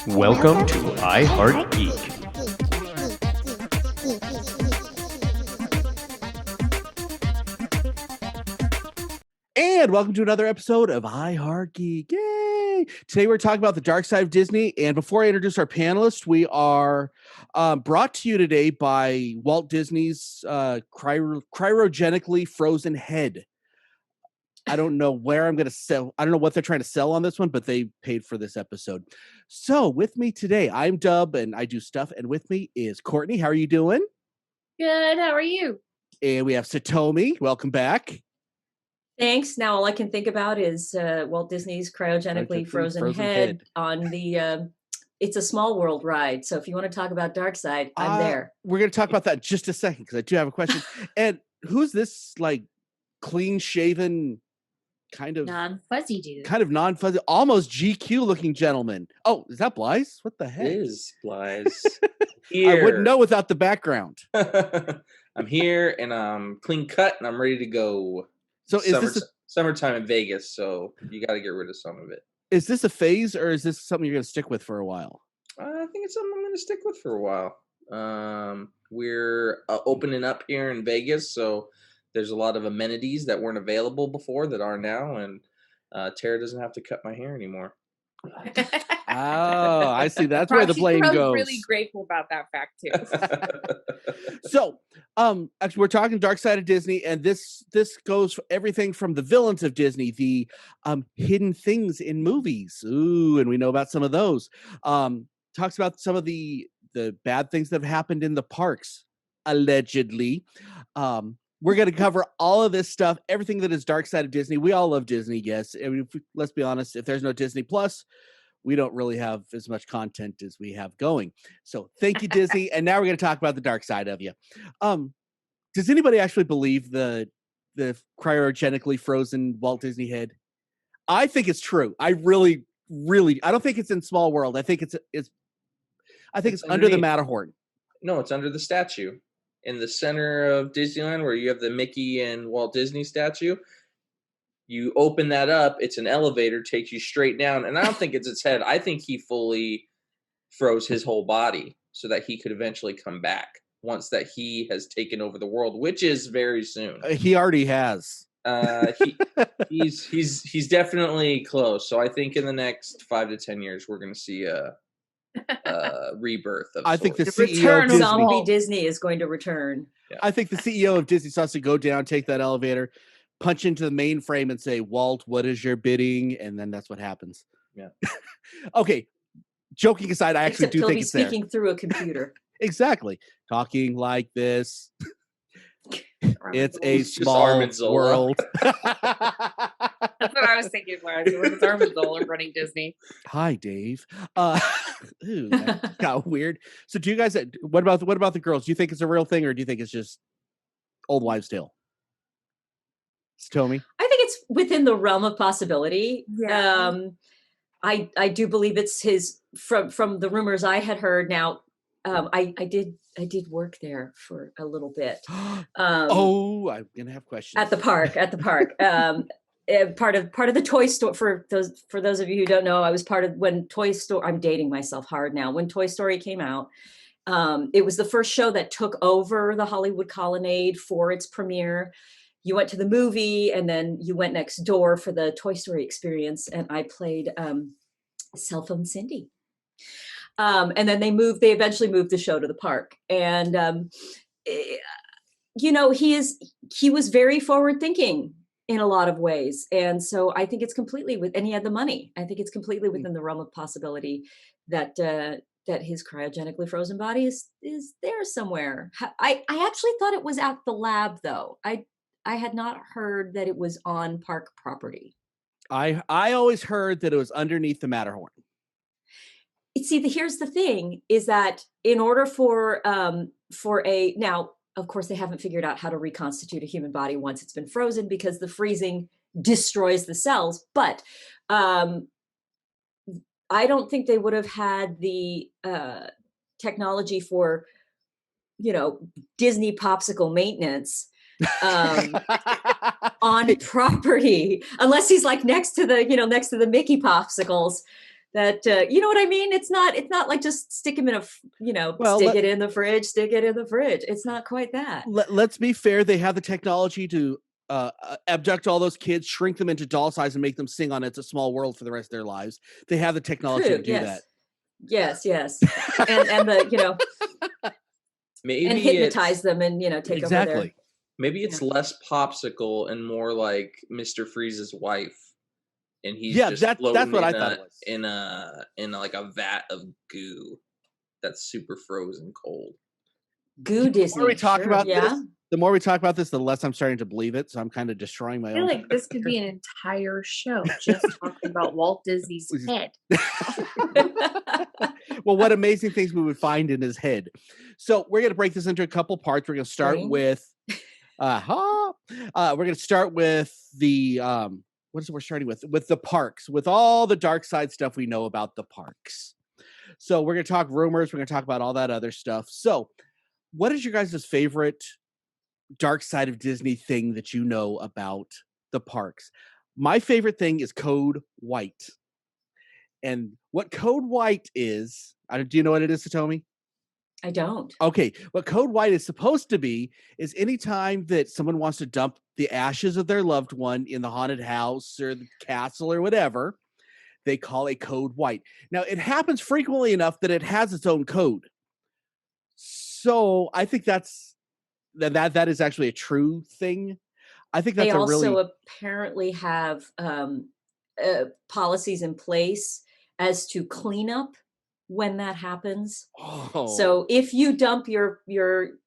Welcome to I Heart Geek. And welcome to another episode of I Heart Geek. Yay! Today we're talking about the dark side of Disney. And before I introduce our panelists, we are brought to you today by Walt Disney's cryogenically frozen head. I don't know where I'm going to sell. I don't know what they're trying to sell on this one, but they paid for this episode. So with me today, I'm Dub and I do stuff. And with me is Courtney. How are you doing? Good. How are you? And we have Satomi. Welcome back. Thanks. Now all I can think about is Walt Disney's cryogenically frozen head on the It's a Small World ride. So if you want to talk about Dark Side, I'm there. We're going to talk about that in just a second because I do have a question. And who's this like clean-shaven kind of non-fuzzy dude? Kind of non-fuzzy, almost GQ looking gentleman. Oh, is that Blythe? What the heck? It is Blythe. I wouldn't know without the background. I'm here and I'm clean cut and I'm ready to go. So is this summertime in Vegas? So you got to get rid of some of it. Is this a phase or is this something you're going to stick with for a while? I think it's something I'm going to stick with for a while. We're opening up here in Vegas, so there's a lot of amenities that weren't available before that are now, and Tara doesn't have to cut my hair anymore. Oh, I see. That's where the blame goes. I'm really grateful about that fact too. So, actually, we're talking Dark Side of Disney, and this goes for everything from the villains of Disney, the hidden things in movies. Ooh, and we know about some of those. Talks about some of the bad things that have happened in the parks, allegedly. We're going to cover all of this stuff, everything that is Dark Side of Disney. We all love Disney, yes. I mean, let's be honest, if there's no Disney Plus, we don't really have as much content as we have going. So thank you, Disney. And now we're going to talk about the dark side of you. Does anybody actually believe the cryogenically frozen Walt Disney head? I think it's true. I really, I don't think it's in Small World. I think it's under the Matterhorn. No, it's under the statue. In the center of Disneyland where you have the Mickey and Walt Disney statue, you open that up, it's an elevator, takes you straight down, and I don't think it's its head. I think he fully froze his whole body so that he could eventually come back once that he has taken over the world, which is very soon. He already has. He's definitely close. So I think in the next 5 to 10 years we're going to see a rebirth of I think the CEO of Disney, zombie Disney is going to return. Yeah. I think the CEO of Disney starts to go down, take that elevator, punch into the mainframe and say, Walt, what is your bidding? And then that's what happens. Yeah. Okay. Joking aside, I actually do think it's there. Speaking through a computer. Exactly. Talking like this. It's a It's small world. That's what I was thinking. It's Armadillo running Disney. Hi, Dave. Ooh, that got weird. So, do you guys? What about the girls? Do you think it's a real thing, or do you think it's just old wives' tale? Tommy, I think it's within the realm of possibility. Yeah. I do believe it's his from the rumors I had heard. Now, I did work there for a little bit. Oh, I'm gonna have questions at the park. Part of the Toy Story. For those of you who don't know, I was part of when Toy Story. I'm dating myself hard now. When Toy Story came out, it was the first show that took over the Hollywood Colonnade for its premiere. You went to the movie, and then you went next door for the Toy Story experience, and I played Cell Phone Cindy. And then they eventually moved the show to the park. And, he was very forward thinking in a lot of ways. And so I think it's completely and he had the money. I think it's completely within the realm of possibility that his cryogenically frozen body is there somewhere. I actually thought it was at the lab though. I had not heard that it was on park property. I always heard that it was underneath the Matterhorn. See, here's the thing is that in order for now, of course, they haven't figured out how to reconstitute a human body once it's been frozen because the freezing destroys the cells. But I don't think they would have had the technology for, Disney popsicle maintenance on property, unless he's like next to the Mickey popsicles. That you know what I mean? It's not like just stick him in Well, stick it in the fridge, stick it in the fridge. It's not quite that. let's be fair. They have the technology to abduct all those kids, shrink them into doll size, and make them sing on "It's a Small World" for the rest of their lives. They have the technology to do that. Yes, and the Maybe and hypnotize them and take over their. Maybe it's less popsicle and more like Mr. Freeze's wife, and he's just that's floating what I thought it was. in like a vat of goo that's super frozen cold. Goo Disney. The more we talk about this, the less I'm starting to believe it. So I'm kind of destroying my I own. feel like this could be an entire show just talking about Walt Disney's head. Well, what amazing things we would find in his head. So we're going to break this into a couple parts. We're going to start with, we're going to start with the, what is it we're starting with? With the parks, with all the dark side stuff we know about the parks. So we're going to talk rumors. We're going to talk about all that other stuff. So what is your guys' favorite dark side of Disney thing that you know about the parks? My favorite thing is Code White. And what Code White is, do you know what it is, Satomi? I don't. Okay, what Code White is supposed to be is anytime that someone wants to dump the ashes of their loved one in the haunted house or the castle or whatever, they call a Code White. Now, it happens frequently enough that it has its own code. So I think that is actually a true thing. I think that's they also really apparently have policies in place as to clean up when that happens. So if you dump your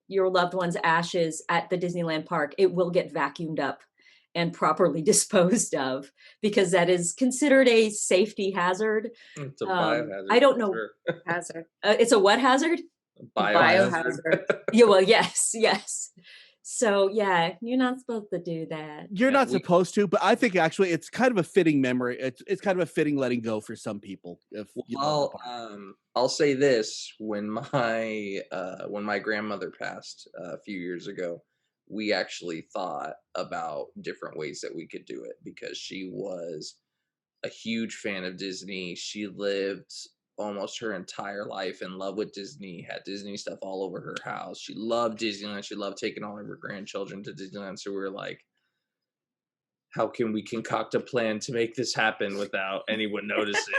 loved one's ashes at the Disneyland park, it will get vacuumed up and properly disposed of, because that is considered a safety hazard. It's a biohazard. I don't know. Sure. Hazard. It's a what hazard? Biohazard. Yeah, well, yes. So yeah, you're not supposed to do that. You're not supposed to, but I think actually it's kind of a fitting memory. It's kind of a fitting letting go for some people. I'll say this: when my grandmother passed a few years ago, we actually thought about different ways that we could do it, because she was a huge fan of Disney. She lived almost her entire life in love with Disney, had Disney stuff all over her house. She loved Disneyland. She loved taking all of her grandchildren to Disneyland. So we were like, how can we concoct a plan to make this happen without anyone noticing?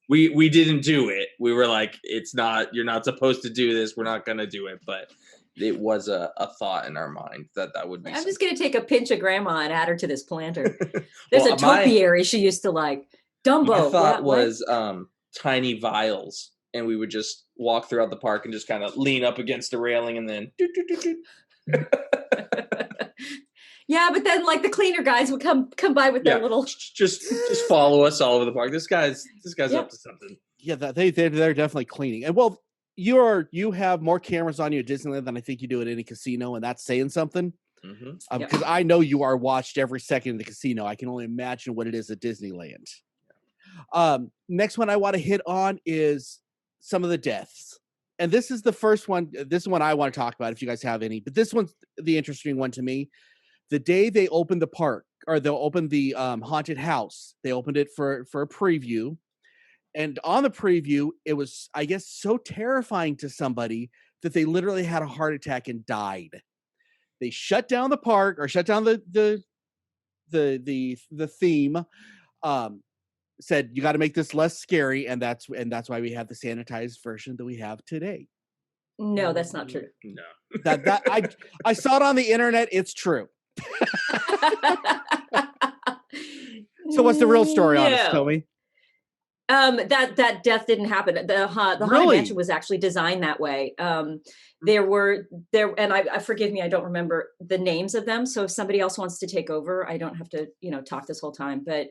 We didn't do it. We were like, you're not supposed to do this. We're not going to do it. But it was a thought in our mind that would be. I'm just going to take a pinch of grandma and add her to this planter. There's a topiary she used to like. Dumbo. My thought was tiny vials, and we would just walk throughout the park and just kind of lean up against the railing and then Yeah, but then like the cleaner guys would come by with their little just follow us all over the park. This guy's up to something. Yeah, they're definitely cleaning. And well, you have more cameras on you at Disneyland than I think you do at any casino, and that's saying something. Because I know you are watched every second in the casino. I can only imagine what it is at Disneyland. Next one I want to hit on is some of the deaths. And this is the first one. This is one I want to talk about if you guys have any. But this one's the interesting one to me. The day they opened the park, or they'll open the haunted house, they opened it for a preview. And on the preview, it was, I guess, so terrifying to somebody that they literally had a heart attack and died. They shut down the park, or shut down the theme. Said you got to make this less scary, and that's why we have the sanitized version that we have today. No, that's not true. No, that I saw it on the internet. It's true. So what's the real story on it, Toby? That death didn't happen. The Haunted Mansion was actually designed that way. There were, and I forgive me, I don't remember the names of them. So if somebody else wants to take over, I don't have to, talk this whole time. But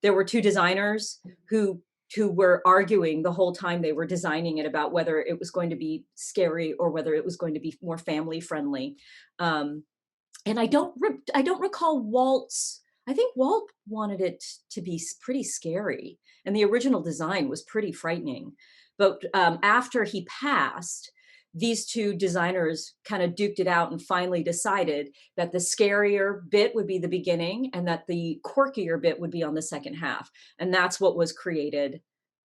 there were two designers who were arguing the whole time they were designing it about whether it was going to be scary or whether it was going to be more family friendly. And I don't recall Walt's. I think Walt wanted it to be pretty scary, and the original design was pretty frightening. But after he passed, these two designers kind of duked it out and finally decided that the scarier bit would be the beginning and that the quirkier bit would be on the second half. And that's what was created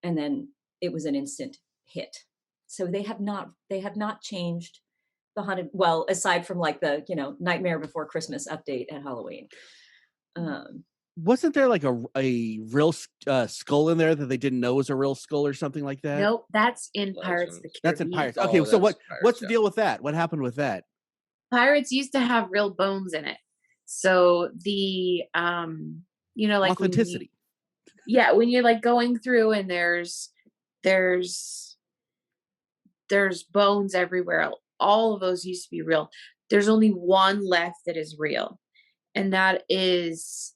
and then it was an instant hit. So they have not changed the haunted, well, aside from like the, Nightmare Before Christmas update at Halloween. Wasn't there like a real skull in there that they didn't know was a real skull or something like that? Nope, that's in Pirates of the Caribbean. That's in Pirates. Okay, so what's the deal with that? What happened with that? Pirates used to have real bones in it. So the like authenticity. When you're like going through and there's bones everywhere. All of those used to be real. There's only one left that is real. And that is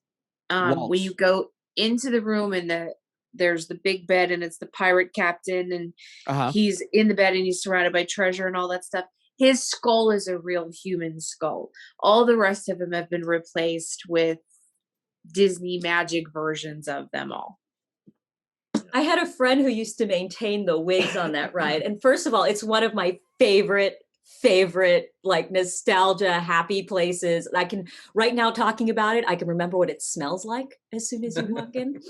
when you go into the room and there's the big bed and it's the pirate captain and he's in the bed and he's surrounded by treasure and all that stuff. His skull is a real human skull. All the rest of them have been replaced with Disney magic versions of them all. I had a friend who used to maintain the wigs on that ride. And first of all, it's one of my favorite like nostalgia happy places. I can right now talking about it, I can remember what it smells like as soon as you walk in.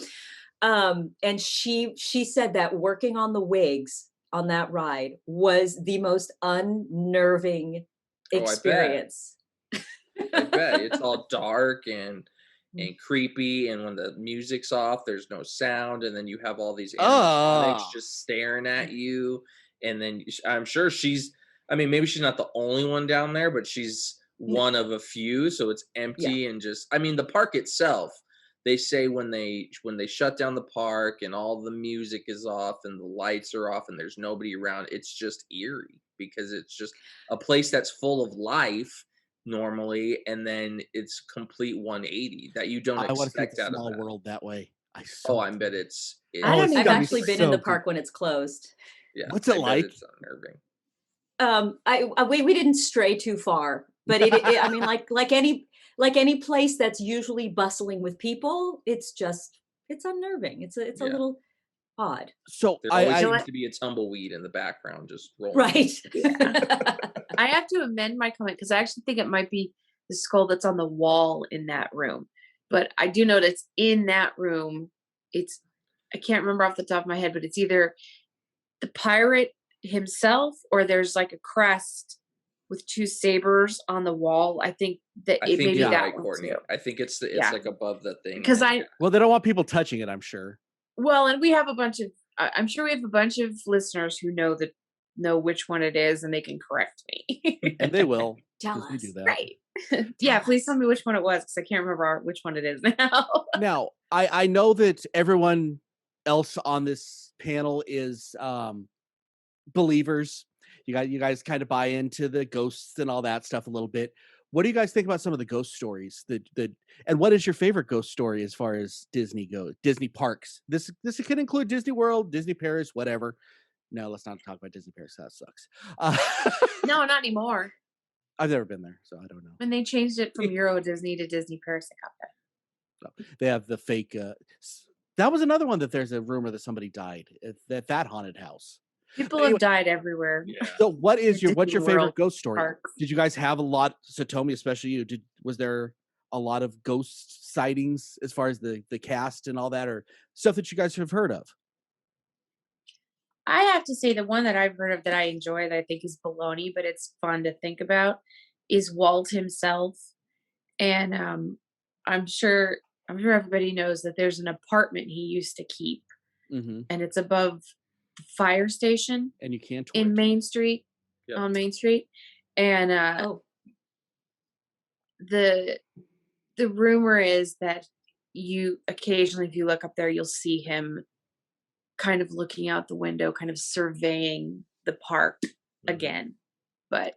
And she said that working on the wigs on that ride was the most unnerving experience. I bet. It's all dark and creepy, and when the music's off, there's no sound, and then you have all these animatronics just staring at you, and then I'm sure maybe she's not the only one down there, but she's one of a few, so it's empty and just, the park itself, they say when they shut down the park and all the music is off and the lights are off and there's nobody around, it's just eerie because it's just a place that's full of life normally, and then it's complete 180 that you don't expect out of small that world that way. I bet it's I've actually been in the park when it's closed. Yeah, what's it like? It's unnerving. We didn't stray too far, but like any place that's usually bustling with people, it's unnerving. It's a little odd. So there always seems to be a tumbleweed in the background just rolling. Right. I have to amend my comment because I actually think it might be the skull that's on the wall in that room. But I do know that's in that room. I can't remember off the top of my head, but it's either the pirate himself or there's like a crest with two sabers on the wall. I think that that one Courtney. Too. I think it's like above the thing. Because they don't want people touching it, I'm sure. Well, and we have I'm sure we have a bunch of listeners who know which one it is, and they can correct me. And they will. Tell us. Do that. Right. Please tell me which one it was, because I can't remember which one it is now. Now, I know that everyone else on this panel is believers. You guys kind of buy into the ghosts and all that stuff a little bit. What do you guys think about some of the ghost stories? And what is your favorite ghost story as far as Disney goes? Disney parks. This can include Disney World, Disney Paris, whatever. No, let's not talk about Disney Paris. That sucks. No, not anymore. I've never been there, so I don't know. When they changed it from Euro Disney to Disney Paris, I got that. So they have the fake. That was another one that there's a rumor that somebody died at that haunted house. People have died everywhere. Yeah. So what's your favorite World ghost story? Parks. Did you guys have a lot, Satomi, especially you, was there a lot of ghost sightings as far as the cast and all that, or stuff that you guys have heard of? I have to say the one that I've heard of that I enjoy, that I think is baloney, but it's fun to think about, is Walt himself. And I'm sure everybody knows that there's an apartment he used to keep, and it's above the fire station, and you can't in Main Street, on Main Street, and the rumor is that you occasionally, if you look up there, you'll see him kind of looking out the window, kind of surveying the park again. But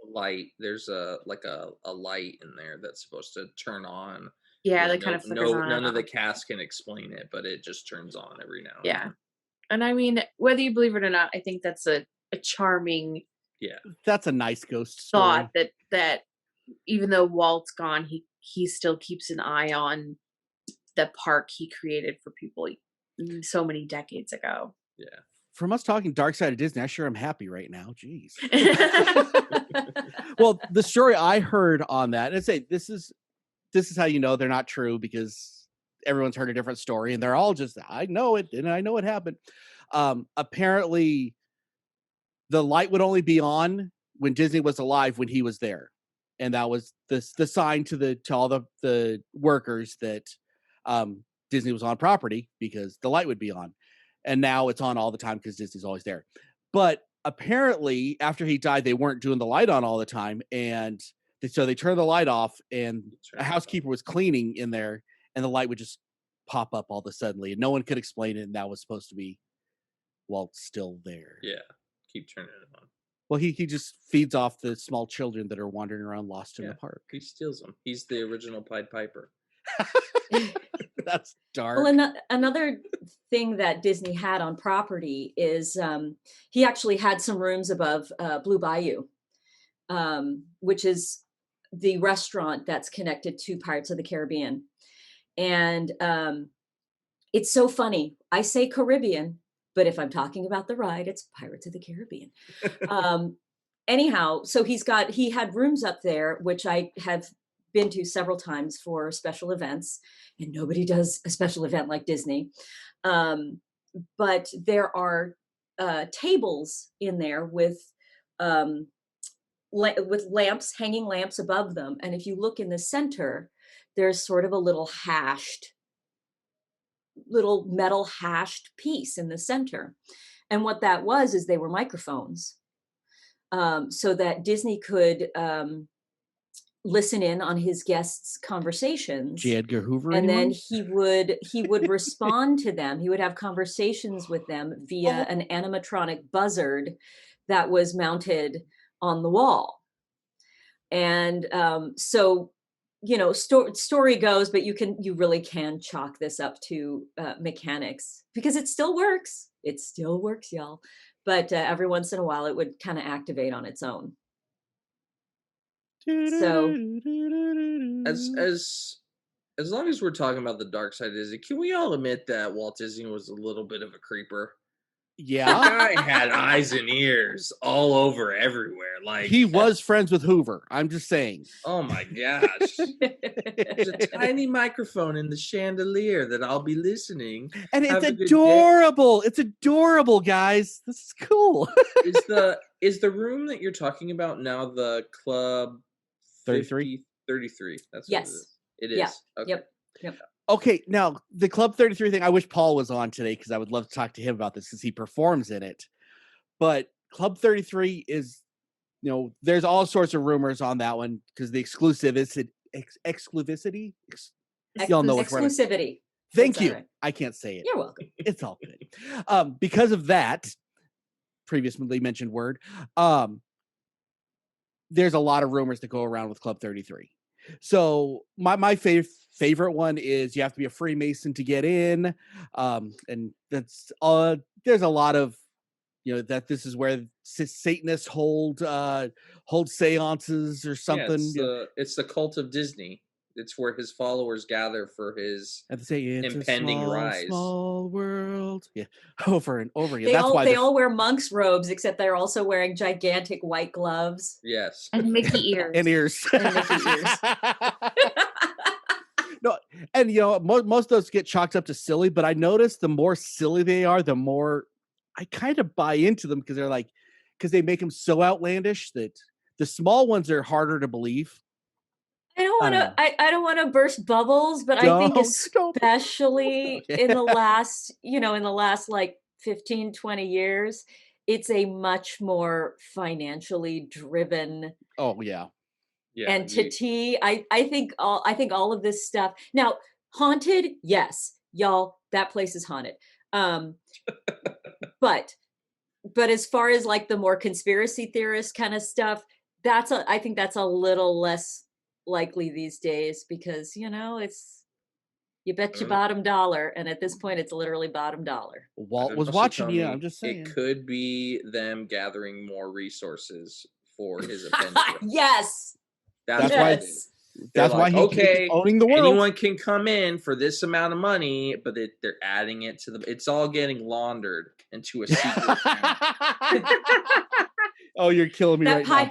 there's a light in there that's supposed to turn on. Yeah, that kind of flickers on. None of the cast can explain it, but it just turns on every now and then. And I mean, whether you believe it or not, I think that's a charming that's a nice ghost story. thought that even though Walt's gone, he still keeps an eye on the park he created for people so many decades ago. Yeah. From us talking Dark Side of Disney, I sure am happy right now. Jeez. Well, the story I heard on that, and I'd say this is how you know they're not true, because everyone's heard a different story, and they're all just, I know it, and I know what happened. Apparently, the light would only be on when Disney was alive, when he was there, and that was the sign to all the workers that Disney was on property, because the light would be on. And now it's on all the time because Disney's always there. But apparently, after he died, they weren't doing the light on all the time, and so they turned the light off, and a housekeeper was cleaning in there, and the light would just pop up all of a sudden, and no one could explain it, and that was supposed to be Walt still there. Yeah, keep turning it on. Well, he just feeds off the small children that are wandering around lost in the park. He steals them. He's the original Pied Piper. That's dark. Well, another thing that Disney had on property is he actually had some rooms above Blue Bayou, which is the restaurant that's connected to Pirates of the Caribbean. And it's so funny. I say Caribbean, but if I'm talking about the ride, it's Pirates of the Caribbean. Anyhow, so he had rooms up there, which I have been to several times for special events, and nobody does a special event like Disney. But there are tables in there with lamps, hanging lamps above them. And if you look in the center, there's sort of a little metal hashed piece in the center. And what that was is they were microphones, so that Disney could listen in on his guests' conversations. J. Edgar Hoover, and anyone? then he would respond to them. He would have conversations with them via an animatronic buzzard that was mounted on the wall. And so, story goes, but you really can chalk this up to mechanics, because it still works. It still works, y'all. But every once in a while, it would kind of activate on its own. So, as long as we're talking about the dark side of Disney, can we all admit that Walt Disney was a little bit of a creeper? Yeah, the guy had eyes and ears all over everywhere. Like, he was friends with Hoover. I'm just saying. Oh my gosh! There's a tiny microphone in the chandelier that I'll be listening. And it's adorable. It's adorable, guys. This is cool. Is the room that you're talking about now the Club 33? 33. That's yes. What it is. Yeah. Okay. Yep. Okay, now the Club 33 thing, I wish Paul was on today, because I would love to talk to him about this, because he performs in it. But Club 33 is, there's all sorts of rumors on that one, because the exclusivity. Y'all know exclusivity. Thank you. Right. I can't say it. You're welcome. It's all good. Because of that previously mentioned word, there's a lot of rumors that go around with Club 33. So my favorite one is you have to be a Freemason to get in, and that's there's a lot of that this is where Satanists hold seances or something. Yeah, it's the cult of Disney. It's where his followers gather for his impending rise. Small world. Yeah, over and over again. They all wear monks' robes, except they're also wearing gigantic white gloves. Yes, and Mickey ears. And ears. And Mickey ears. No, and most of those get chalked up to silly, but I notice the more silly they are, the more I kind of buy into them, because they make them so outlandish that the small ones are harder to believe. I don't want to burst bubbles, but I think especially in the last like 15, 20 years, it's a much more financially driven entity. I think all of this stuff. Now, haunted, yes, y'all, that place is haunted. But as far as like the more conspiracy theorist kind of stuff, I think that's a little less likely these days, because it's you bet your bottom dollar, and at this point it's literally bottom dollar. Walt was watching you. I'm just saying it could be them gathering more resources for his offense. Yes, that's why he's owning the world. Anyone can come in for this amount of money, but they're adding it to it's all getting laundered into a secret account. Oh, you're killing me right now.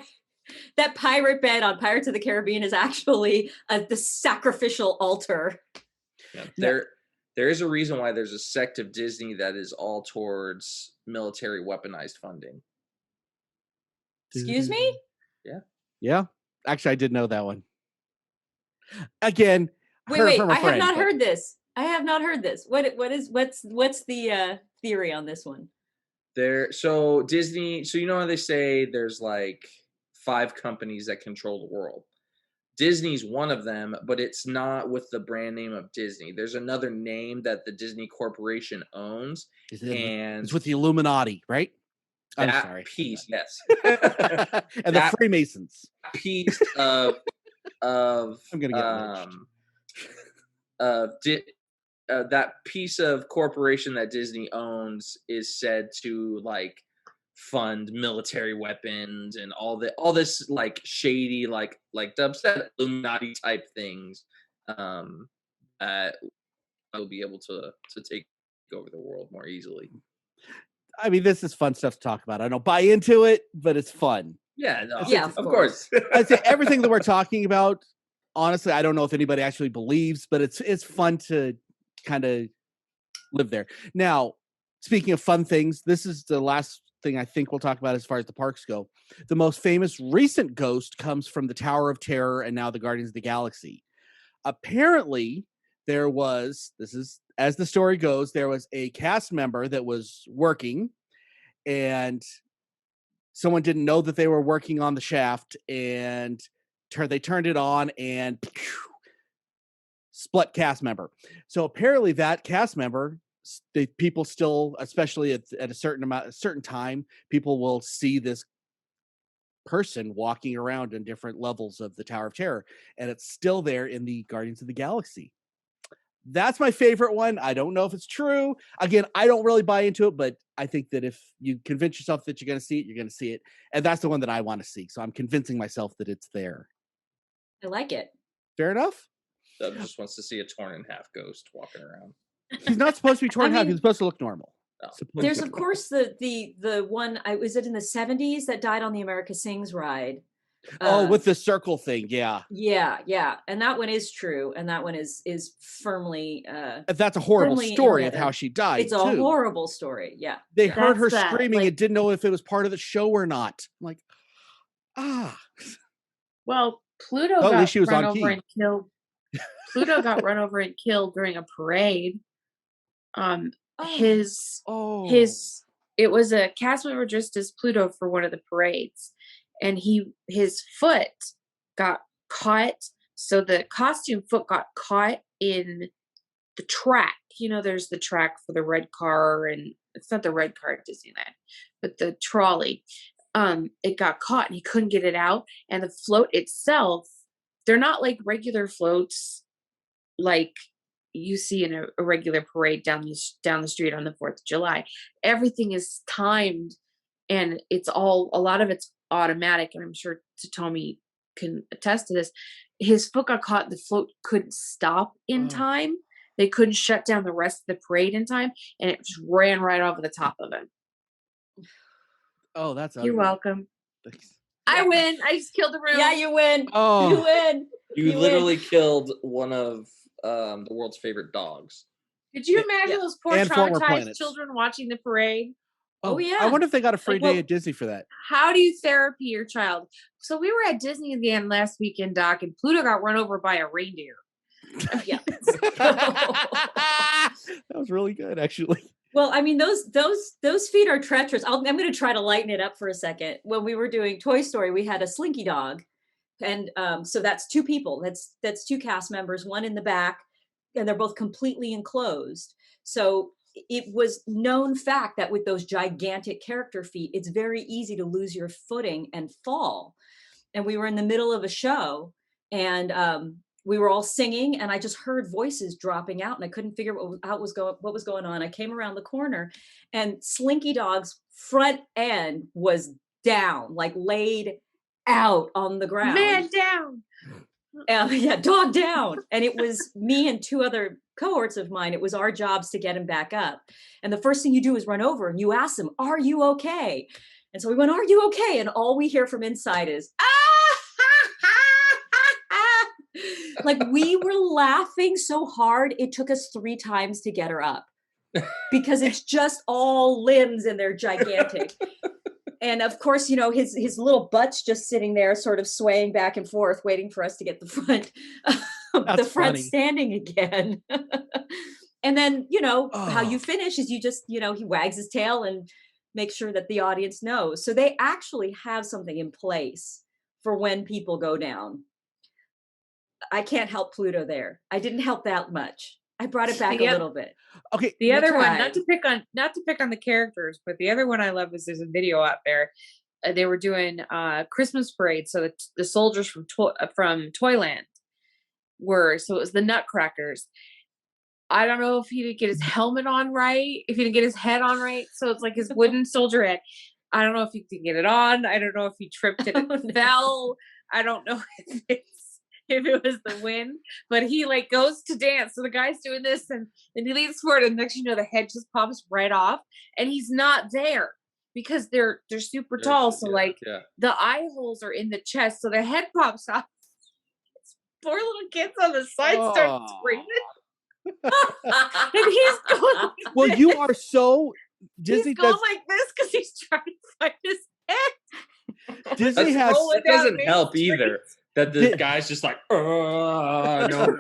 That pirate bed on Pirates of the Caribbean is actually the sacrificial altar. Yeah. There is a reason why there's a sect of Disney that is all towards military weaponized funding. Excuse me? Yeah. Actually, I did know that one. Again, Wait, from a I have friend, not but- heard this. I have not heard this. What's the theory on this one? So Disney, so you know how they say there's like 5 companies that control the world. Disney's one of them, but it's not with the brand name of Disney. There's another name that the Disney Corporation owns, and it's with the Illuminati, right? I'm that sorry. piece, yes, And the Freemasons. piece of I'm gonna get that piece of corporation that Disney owns is said to like fund military weapons and all this like shady like Dub said, Illuminati type things that will be able to take over the world more easily. I mean, this is fun stuff to talk about. I don't buy into it, but it's fun. Yeah, no, Yeah, of course. I'd say everything that we're talking about, honestly, I don't know if anybody actually believes, but it's fun to kind of live there. Now, speaking of fun things, this is the last thing I think we'll talk about as far as the parks go. The most famous recent ghost comes from the Tower of Terror and now the Guardians of the Galaxy. Apparently, this is as the story goes, there was a cast member that was working and someone didn't know that they were working on the shaft and they turned it on and split cast member. So apparently that cast member, the people still, especially at a certain time, people will see this person walking around in different levels of the Tower of Terror, and it's still there in the Guardians of the Galaxy. That's my favorite one. I don't know if it's true. Again, I don't really buy into it, but I think that if you convince yourself that you're going to see it, you're going to see it. And that's the one that I want to see. So I'm convincing myself that it's there. I like it. Fair enough? Dub just wants to see a torn in half ghost walking around. He's not supposed to be torn in half. He's supposed to look normal. No. There's of course the one, was it in the 70s that died on the America Sings ride? With the circle thing, yeah. Yeah. And that one is true. And that one is firmly that's a horrible firmly story embedded. of how she died. It's a horrible story. Yeah. They heard her That's screaming like, and didn't know if it was part of the show or not. I'm like, well, Pluto Well, at got least she was run on over key. and killed. Pluto got run over and killed during a parade. It was a cast member dressed as Pluto for one of the parades, and his foot got caught. So the costume foot got caught in the track. You know, there's the track for the red car, and it's not the red car at Disneyland, but the trolley. It got caught and he couldn't get it out. And the float itself, they're not like regular floats like you see in a regular parade down the street on the 4th of July. Everything is timed, and a lot of it's automatic. And I'm sure Totomi can attest to this. His foot got caught, the float couldn't stop in time. They couldn't shut down the rest of the parade in time, and it just ran right over the top of him. Oh, that's ugly. You're welcome. Thanks. I win. I just killed the room. Yeah, you win. Oh. You win. You literally killed one of the world's favorite dogs. Could you imagine those poor And former traumatized planets. children watching the parade? Oh, yeah. I wonder if they got a free Like, well- day at Disney for that. How do you therapy your child? So we were at Disneyland last weekend, Doc, and Pluto got run over by a reindeer. Yeah. That was really good, actually. Well, I mean, those feet are treacherous. I'm going to try to lighten it up for a second. When we were doing Toy Story, we had a Slinky dog, and so that's 2 people. That's 2 cast members, one in the back, and they're both completely enclosed. So it was known fact that with those gigantic character feet, it's very easy to lose your footing and fall. And we were in the middle of a show, and we were all singing, and I just heard voices dropping out, and I couldn't figure out what was going on. I came around the corner, and Slinky Dog's front end was down, like laid out on the ground. Man down. Yeah, dog down. And it was me and 2 other cohorts of mine. It was our jobs to get him back up. And the first thing you do is run over and you ask him, "Are you okay?" And so we went, "Are you okay?" And all we hear from inside is, "Ah!" Like we were laughing so hard, it took us 3 times to get her up because it's just all limbs and they're gigantic. And of course, you know, his little butt's just sitting there sort of swaying back and forth, waiting for us to get the front, the front standing again. And then, you know, how you finish is you just, you know, he wags his tail and makes sure that the audience knows. So they actually have something in place for when people go down. I can't help Pluto there. I didn't help that much. I brought it back a little bit. Okay. The other one, not to pick on the characters, but the other one I love is there's a video out there. They were doing Christmas parade, so the soldiers from Toyland so it was the Nutcrackers. I don't know if he didn't get his helmet on right, if he didn't get his head on right, so it's like his wooden soldier head. I don't know if he didn't get it on. I don't know if he tripped and it fell. I don't know if it was the wind, but he like goes to dance. So the guy's doing this and then he leans forward and next you know the head just pops right off and he's not there because they're super tall. So the eye holes are in the chest. So the head pops off. Poor little kids on the side start screaming. And he's going well, you are so Disney he's going like this because he's trying to find his head. Disney it doesn't help either. That the guy's just like, no.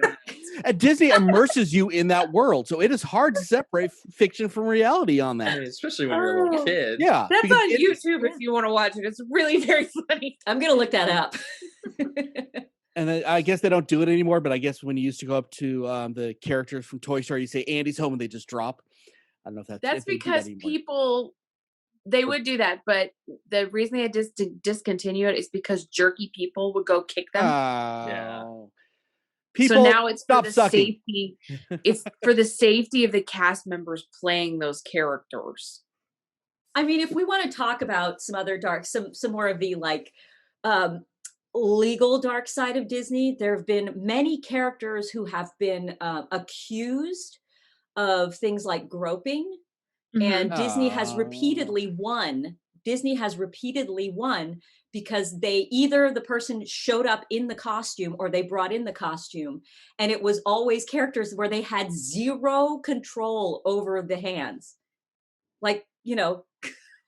And Disney immerses you in that world, so it is hard to separate fiction from reality on that. I mean, especially when you're a little kid. Yeah, that's on YouTube if you want to watch it. It's really very funny. I'm gonna look that up. And I guess they don't do it anymore. But I guess when you used to go up to the characters from Toy Story, you say Andy's home, and they just drop. I don't know if that's because people. They would do that, but the reason they had to discontinue it is because jerky people would go kick them. People, so now it's for the sucking. safety. It's for the safety of the cast members playing those characters. I mean, if we want to talk about some other some more of the like legal dark side of Disney, there have been many characters who have been accused of things like groping. And Disney has repeatedly won. Disney has repeatedly won because either the person showed up in the costume or they brought in the costume. And it was always characters where they had zero control over the hands. Like, you know,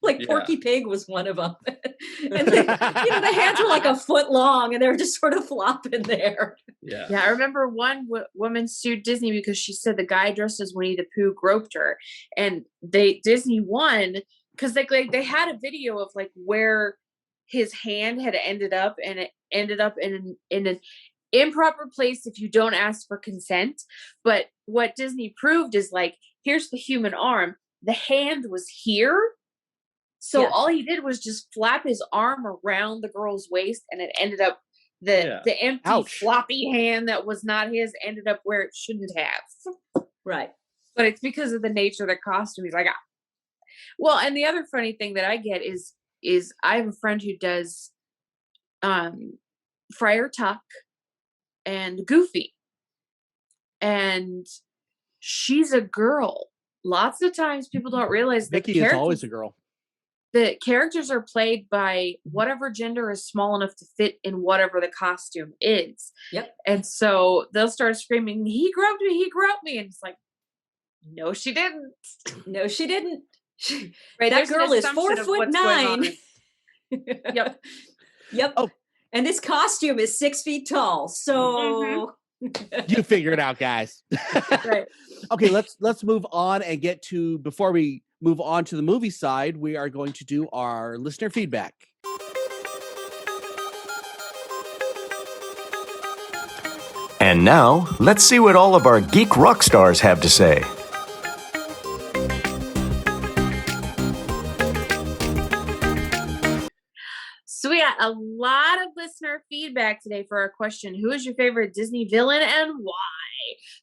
like Porky Pig was one of them. And the hands were like a foot long and they were just sort of flopping there. Yeah, I remember one woman sued Disney because she said the guy dressed as Winnie the Pooh groped her, and Disney won because they had a video of like where his hand had ended up, and it ended up in an improper place if you don't ask for consent. But what Disney proved is like, here's the human arm, the hand was here. So all he did was just flap his arm around the girl's waist, and it ended up the empty floppy hand that was not his ended up where it shouldn't have. Right. But it's because of the nature of the costume. He's like, well, and the other funny thing that I get is I have a friend who does Friar Tuck and Goofy, and she's a girl. Lots of times people don't realize that Mickey is always a girl. The characters are played by whatever gender is small enough to fit in whatever the costume is. Yep. And so they'll start screaming, he groped me. And it's like, no, she didn't. No, she didn't. Right, that girl is 4'9". Yep. Yep. Oh. And this costume is 6 feet tall. So you figure it out, guys. Right. Okay, let's move on and get to, before we move on to the movie side, we are going to do our listener feedback. And now, let's see what all of our geek rock stars have to say. So we got a lot of listener feedback today for our question, who is your favorite Disney villain and why?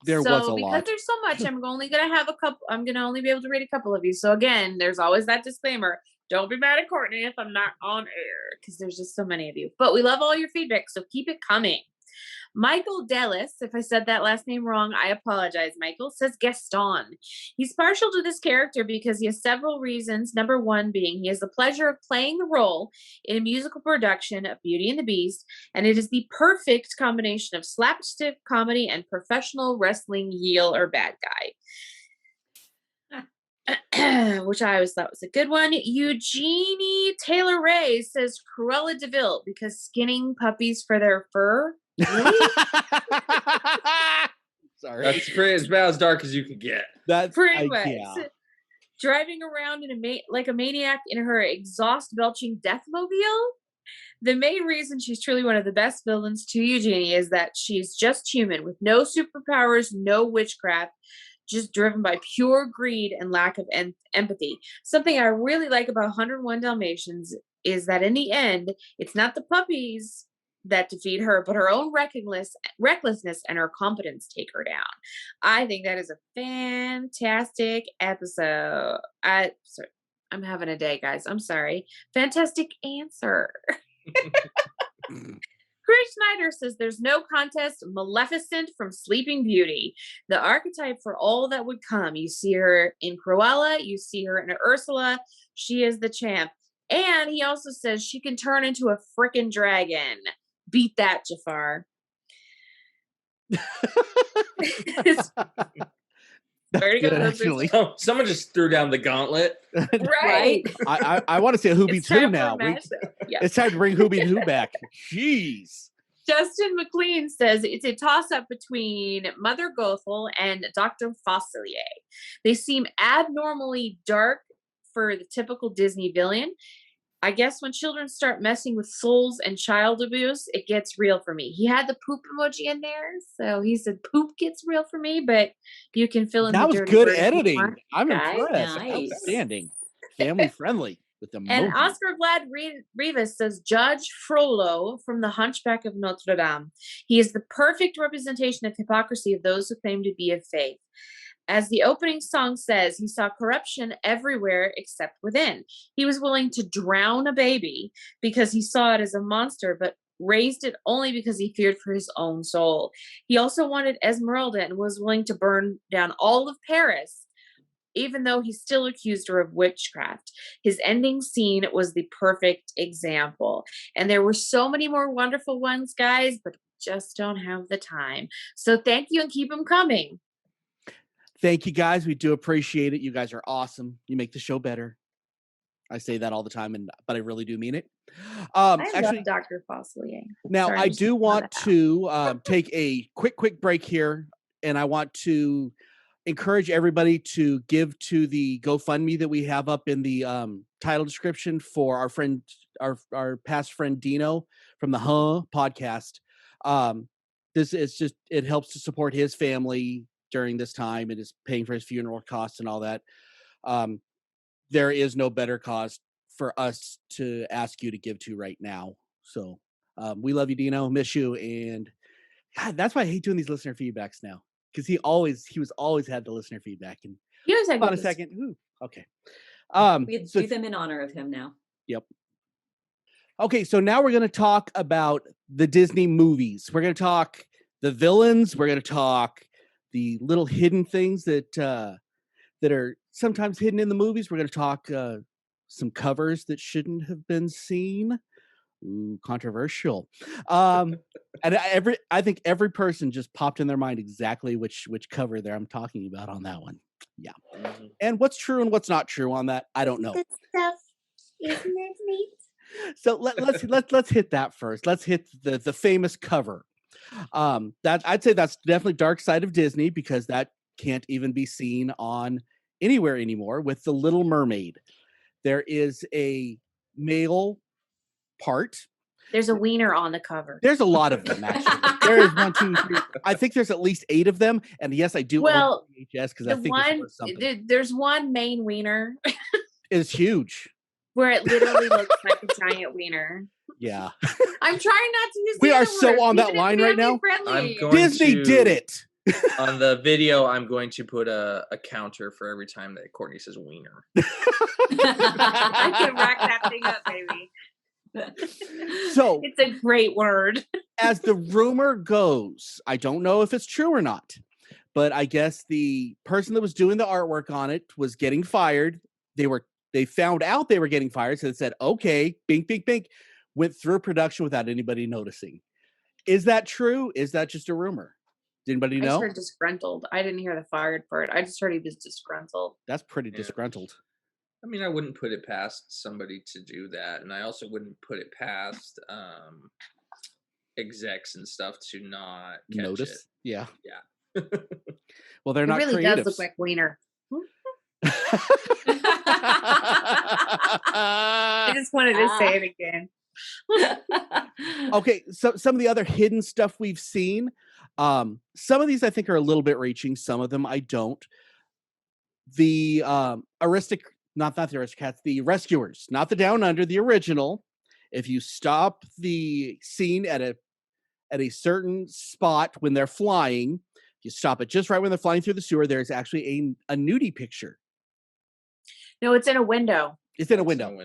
There was a lot. Because there's so much, I'm only going to only be able to read a couple of you. So again, there's always that disclaimer. Don't be mad at Courtney if I'm not on air, because there's just so many of you. But we love all your feedback, so keep it coming. Michael Dellis, if I said that last name wrong, I apologize, Michael, says Gaston. He's partial to this character because he has several reasons. Number one being he has the pleasure of playing the role in a musical production of Beauty and the Beast, and it is the perfect combination of slapstick comedy and professional wrestling heel or bad guy. Which I always thought was a good one. Eugenie Taylor Ray says Cruella Deville because skinning puppies for their fur. Really? Sorry. That's pretty about as dark as you could get. That's Pretty much. yeah. Driving around in like a maniac in her exhaust belching deathmobile. The main reason she's truly one of the best villains to Eugenie is that she's just human with no superpowers, no witchcraft, just driven by pure greed and lack of empathy. Something I really like about 101 Dalmatians is that in the end, it's not the puppies that defeat her, but her own recklessness and her competence take her down. I think that is a fantastic episode. I'm having a day, guys. I'm sorry. Fantastic answer. Chris Schneider says there's no contest. Maleficent from Sleeping Beauty, the archetype for all that would come. You see her in Cruella, you see her in Ursula. She is the champ. And he also says she can turn into a frickin' dragon. Beat that, Jafar. Where to go, actually. Oh, someone just threw down the gauntlet. Right. I want to say who beats who now. Yeah. It's time to bring who beat who back. Jeez. Justin McLean says it's a toss-up between Mother Gothel and Dr. Facilier. They seem abnormally dark for the typical Disney villain. I guess when children start messing with souls and child abuse, it gets real for me. He had the poop emoji in there, so he said poop gets real for me, but you can fill in that the was dirty good word if you editing. want, I'm guys. impressed. Nice. Outstanding. Family friendly with the And Oscar Vlad Rivas says Judge Frollo from The Hunchback of Notre Dame. He is the perfect representation of hypocrisy of those who claim to be of faith. As the opening song says, he saw corruption everywhere except within. He was willing to drown a baby because he saw it as a monster, but raised it only because he feared for his own soul. He also wanted Esmeralda and was willing to burn down all of Paris, even though he still accused her of witchcraft. His ending scene was the perfect example. And there were so many more wonderful ones, guys, but just don't have the time. So thank you and keep them coming. Thank you, guys. We do appreciate it. You guys are awesome. You make the show better. I say that all the time, but I really do mean it. I love Dr. Facilier. Now, I do want to take a quick break here, and I want to encourage everybody to give to the GoFundMe that we have up in the title description for our friend, our past friend Dino from the podcast. This is just, it helps to support his family during this time. It is paying for his funeral costs and all that. There is no better cause for us to ask you to give to right now. So we love you, Dino. Miss you. And God, that's why I hate doing these listener feedbacks now. Because he was always had the listener feedback. And he always had about a second. Ooh, okay. We do them in honor of him now. Yep. Okay, so now we're going to talk about the Disney movies. We're going to talk the villains. We're going to talk the little hidden things that are sometimes hidden in the movies. We're going to talk some covers that shouldn't have been seen. Ooh, controversial. And I think every person just popped in their mind exactly which cover there I'm talking about on that one. Yeah. And what's true and what's not true on that, I don't know. Good stuff. Isn't it neat? So let's hit that first. Let's hit the famous cover. That I'd say that's definitely Dark Side of Disney, because that can't even be seen on anywhere anymore. With The Little Mermaid, there is a male part. There's a wiener on the cover. There's a lot of them, actually. There is 1, 2, 3. I think there's at least 8 of them. And yes, I do own VHS because I think there's one main wiener. It's huge. Where it literally looks like a giant wiener. Yeah. I'm trying not to use We are so on that line right now. Disney did it. On the video, I'm going to put a counter for every time that Courtney says wiener. I can rack that thing up, baby. So it's a great word. As the rumor goes, I don't know if it's true or not, but I guess the person that was doing the artwork on it was getting fired. They found out they were getting fired, so they said, okay, bink, bink, bink, went through production without anybody noticing. Is that true? Is that just a rumor? Did anybody I just know? heard disgruntled. I didn't hear the fired part. I just heard he was disgruntled. That's pretty disgruntled. I mean, I wouldn't put it past somebody to do that, and I also wouldn't put it past execs and stuff to not notice it. Yeah. Well, It they're not really creatives. does look like Wiener. I just wanted to say it again. Okay, so some of the other hidden stuff we've seen, some of these I think are a little bit reaching, some of them I don't. The not the Aristocats, the Rescuers, not the Down Under, the original. If you stop the scene at a certain spot when they're flying, you stop it just right when they're flying through the sewer, there's actually a nudie picture. No, it's in a window. It's in a window.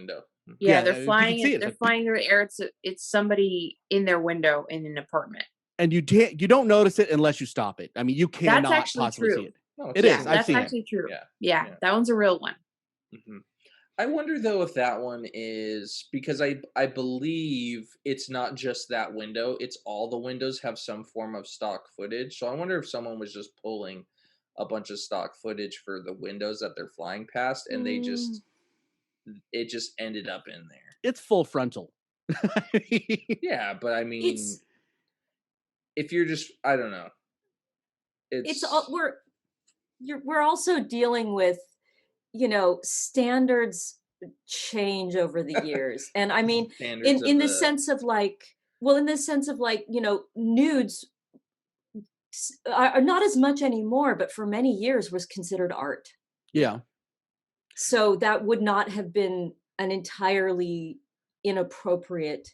Yeah, they're flying. They're flying through the air. It's somebody in their window in an apartment. And you don't notice it unless you stop it. I mean, you cannot possibly see it. No, it is. That's actually true. Yeah, that one's a real one. Mm-hmm. I wonder though if that one is because I believe it's not just that window. It's all the windows have some form of stock footage. So I wonder if someone was just pulling a bunch of stock footage for the windows that they're flying past, and it just ended up in there. It's full frontal. Yeah, but I mean, if you're just, I don't know. We're also dealing with, standards change over the years. And I mean, in the sense of nudes are not as much anymore, but for many years was considered art. Yeah. So that would not have been an entirely inappropriate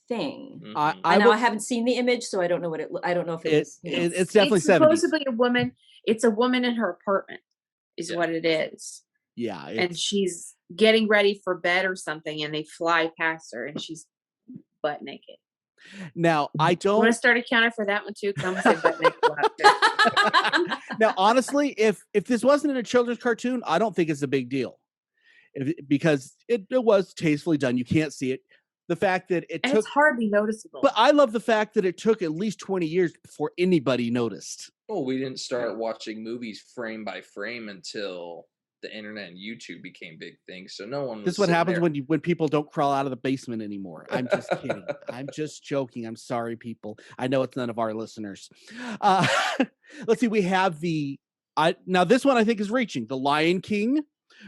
thing. Mm-hmm. I haven't seen the image, so I don't know I don't know if it was. It's definitely 70s. Supposedly a woman. It's a woman in her apartment, is what it is. Yeah, and she's getting ready for bed or something, and they fly past her, and she's butt naked. Now I don't want to start a counter for that one too. Come say butt naked. Now, honestly, if this wasn't in a children's cartoon, I don't think it's a big deal, because it was tastefully done. You can't see it. The fact that it's hardly noticeable. But I love the fact that it took at least 20 years before anybody noticed. Well, we didn't start watching movies frame by frame until the internet and YouTube became big things. So no one was. This is what happens when people don't crawl out of the basement anymore. I'm just kidding. I'm just joking. I'm sorry, people. I know it's none of our listeners. Let's see. We have now this one I think is reaching. The Lion King,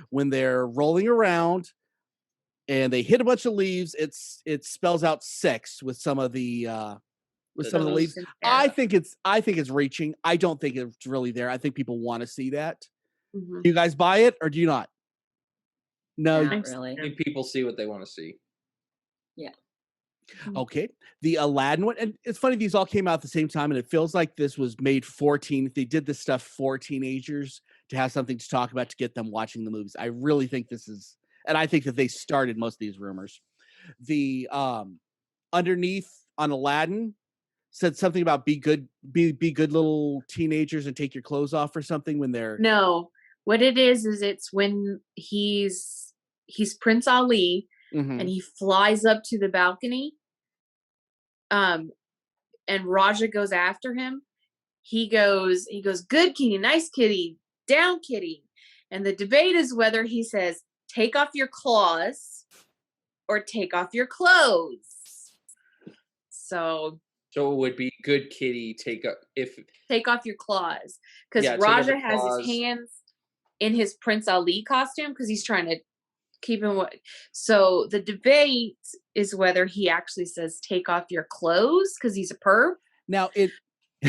when they're rolling around and they hit a bunch of leaves, it spells out sex with some of the leaves. I think it's reaching. I don't think it's really there. I think people want to see that. Mm-hmm. Do you guys buy it or do you not? No, not really. I think people see what they want to see. Yeah. Okay. The Aladdin one, and it's funny, these all came out at the same time, and it feels like this was made they did this stuff for teenagers to have something to talk about to get them watching the movies. I really think this is, and I think that they started most of these rumors. The underneath on Aladdin said something about be good little teenagers and take your clothes off or something when they're no. What it is it's when he's Prince Ali, mm-hmm. and he flies up to the balcony, and Raja goes after him. He goes, good kitty, nice kitty, down kitty. And the debate is whether he says, take off your claws or take off your clothes. So it would be good kitty, take off your claws. Because Raja has his hands in his Prince Ali costume because he's trying to keep him. So the debate is whether he actually says take off your clothes because he's a perv. Now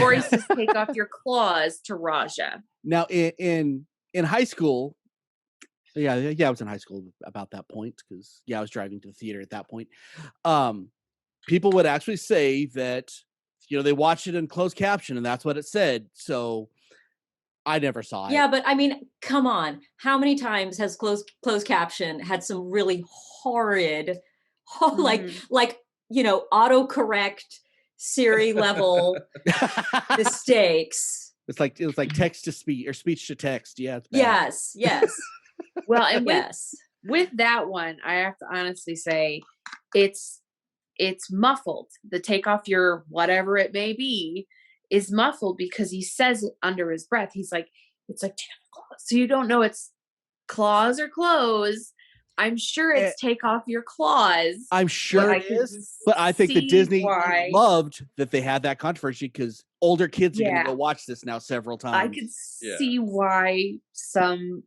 or he says take off your claws to Raja. Now in high school, yeah, I was in high school about that point because I was driving to the theater at that point. People would actually say that they watched it in closed caption and that's what it said. So I never saw it. Yeah, but I mean, come on. How many times has closed caption had some really horrid like autocorrect Siri level mistakes. It was like text to speech or speech to text. Yeah. It's bad. Yes. Well, and yes. with that one, I have to honestly say it's muffled. The take off your whatever it may be is muffled because he says it under his breath. He's like, it's like, so you don't know it's claws or clothes. I'm sure it's take off your claws. I'm sure it is, but I think that Disney loved that they had that controversy because older kids are going to go watch this now several times. I could see why some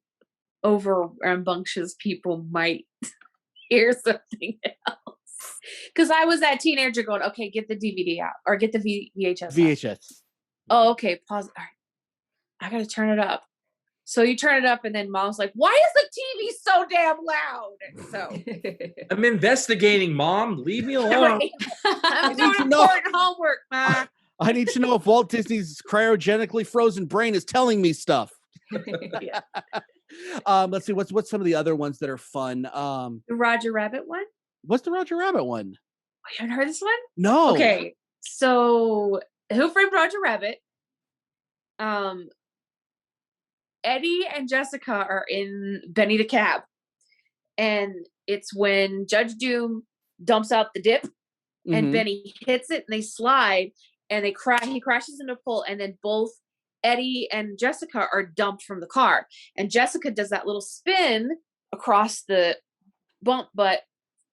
over rambunctious people might hear something else. Because I was that teenager going, okay, get the DVD out or get the VHS out. Oh, okay, pause. All right. I got to turn it up. So you turn it up and then mom's like, why is the TV so damn loud? So I'm investigating, Mom. Leave me alone. I'm doing important homework, Ma. I need to know if Walt Disney's cryogenically frozen brain is telling me stuff. Let's see, what's some of the other ones that are fun? The Roger Rabbit one? What's the Roger Rabbit one? Oh, you haven't heard this one? No. Okay. So Who Framed Roger Rabbit? Eddie and Jessica are in Benny the Cab. And it's when Judge Doom dumps out the dip and Benny hits it and they slide and he crashes into a pole, and then both Eddie and Jessica are dumped from the car. And Jessica does that little spin across the bump, but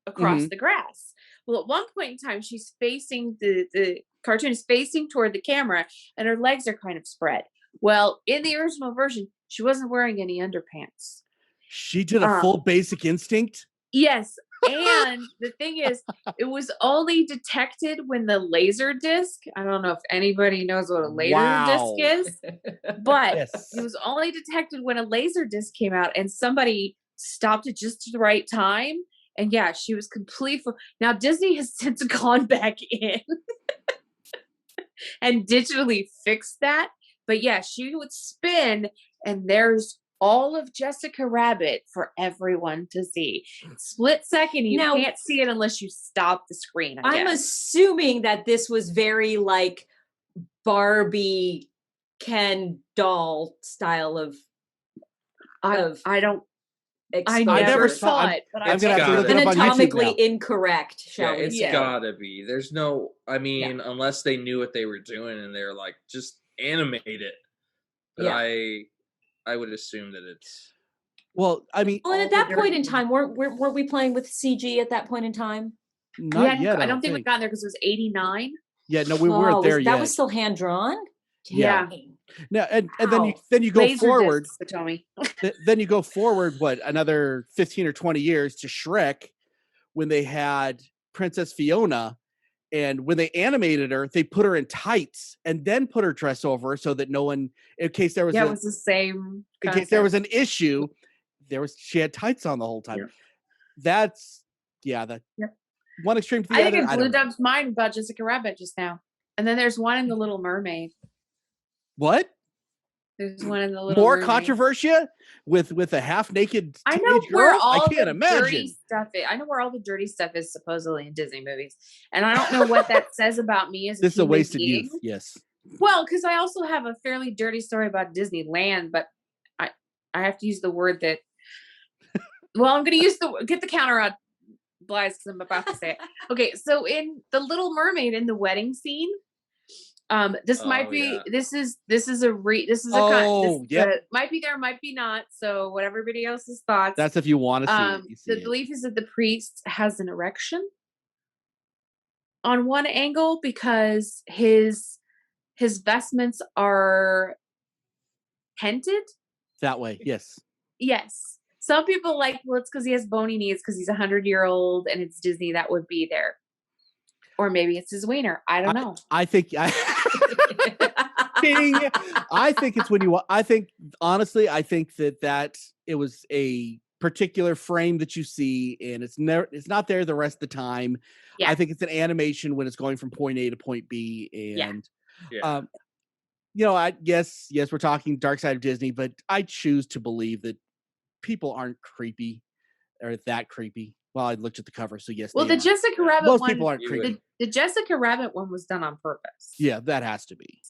across the grass. Well, at one point in time, she's facing the cartoon is facing toward the camera and her legs are kind of spread. Well, in the original version, she wasn't wearing any underpants. She did a full Basic Instinct? Yes. And the thing is, it was only detected when the laser disc, I don't know if anybody knows what a laser disc is, but it was only detected when a laser disc came out and somebody stopped it just at the right time. And yeah, she was completely now Disney has since gone back in and digitally fixed that. But yeah, she would spin and there's all of Jessica Rabbit for everyone to see. Split second, you can't see it unless you stop the screen. I'm assuming that this was very like Barbie Ken doll style of I don't. I never saw it, but I'm gonna have to look it up on YouTube anatomically now. incorrect. Shall we it's say? gotta be. There's no. I mean, unless they knew what they were doing and they're like, just animate it. But I would assume that it's. Well, I mean, and at that point in time, weren't we playing with CG at that point in time? Not yet. I don't think we got there because it was 89. Yeah, no, we weren't there yet. That was still hand drawn. Yeah. Now and then you go Laser forward. Discs, Tommy. Then you go forward, another 15 or 20 years to Shrek, when they had Princess Fiona, and when they animated her, they put her in tights and then put her dress over so that no one, in case there was it was the same. In case there was an issue, she had tights on the whole time. That's one extreme to the other. I think it blew Dub's mind about Jessica Rabbit just now. And then there's one in The Little Mermaid. What? There's one in The Little More Mermaid. controversy with a half-naked I know teenage where girl? all I can't the imagine. dirty stuff is. I know where all the dirty stuff is supposedly in Disney movies. And I don't know what that says about me as this is a human wasted being. youth, yes. Well, because I also have a fairly dirty story about Disneyland, but I have to use the word that well, I'm gonna get the counter on Blythe because I'm about to say it. Okay, so in The Little Mermaid, in the wedding scene, this might be this is might be there, might be not. So what everybody else's thoughts. That's if you want to see it. The belief is that the priest has an erection on one angle because his vestments are tinted. That way, yes. Yes. Some people like, well, it's because he has bony knees because he's 100-year-old and it's Disney that would be there. Or maybe it's his wiener. I don't know. I think it's when you. I think honestly, I think that it was a particular frame that you see, and it's not there the rest of the time. Yeah. I think it's an animation when it's going from point A to point B, and I guess we're talking dark side of Disney, but I choose to believe that people aren't creepy or that creepy. Well, I looked at the cover, so yes. Well, the Jessica Rabbit Most one, people aren't creepy. The Jessica Rabbit one was done on purpose. Yeah, that has to be.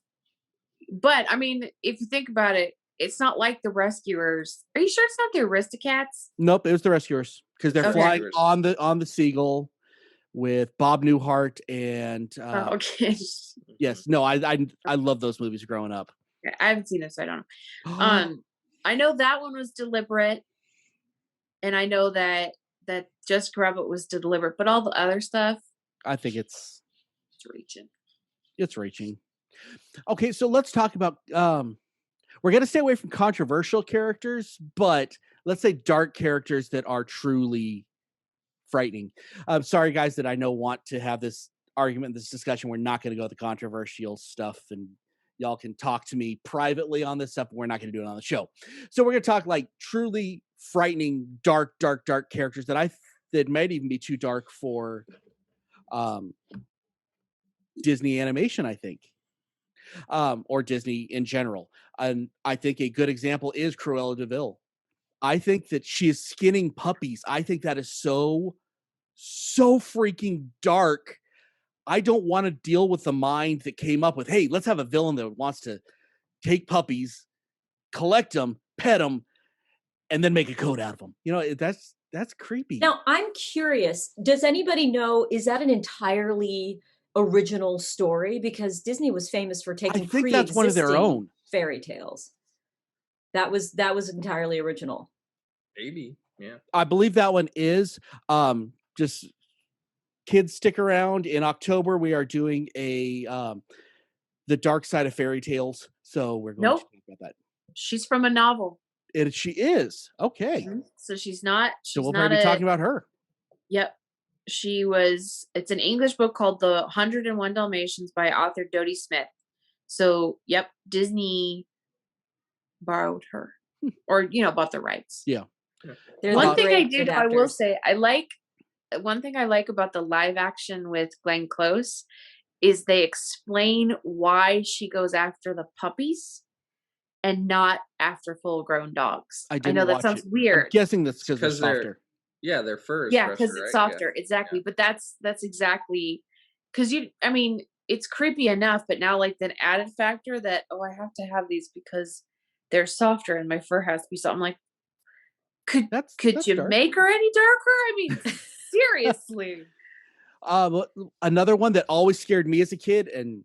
But I mean, if you think about it, it's not like the Rescuers. Are you sure it's not the Aristocats? Nope, it was the Rescuers because they're flying on the Seagull with Bob Newhart and. Okay. Yes, no, I love those movies growing up. I haven't seen it, so I don't know. I know that one was deliberate, and I know that Jessica Rabbit was deliberate, but all the other stuff, I think it's reaching. It's reaching. Okay, so let's talk about. We're gonna stay away from controversial characters, but let's say dark characters that are truly frightening. I'm sorry, guys, that I know want to have this argument, this discussion. We're not going to go with the controversial stuff, and y'all can talk to me privately on this stuff. But we're not going to do it on the show. So we're going to talk like truly frightening, dark characters that might even be too dark for Disney animation, I think, or Disney in general. And I think a good example is Cruella Deville. I think that she is skinning puppies. I think that is so freaking dark. I don't want to deal with the mind that came up with, hey, let's have a villain that wants to take puppies, collect them, pet them, and then make a coat out of them. You know, that's creepy. Now, I'm curious, does anybody know, is that an entirely original story? Because Disney was famous for taking that's one of their own fairy tales. That was entirely original. Maybe, yeah. I believe that one is. Just kids, stick around. In October, we are doing the dark side of fairy tales. So we're going to talk about that. She's from a novel. She is. Okay. Mm-hmm. So she's not. So we'll probably be talking about her. Yep. It's an English book called The 101 Dalmatians by author Dodie Smith. So, yep, Disney borrowed her or, bought the rights. Yeah. One thing I will say, one thing I like about the live action with Glenn Close is they explain why she goes after the puppies and not after full grown dogs. I know that sounds weird. I'm guessing that's because they're softer. They're fur. Yeah, because it's softer. Yeah. Exactly. Yeah. But that's exactly because it's creepy enough, but now like the added factor that, I have to have these because they're softer and my fur has to be soft. I'm like, could you dark. Make her any darker? I mean, seriously. Another one that always scared me as a kid and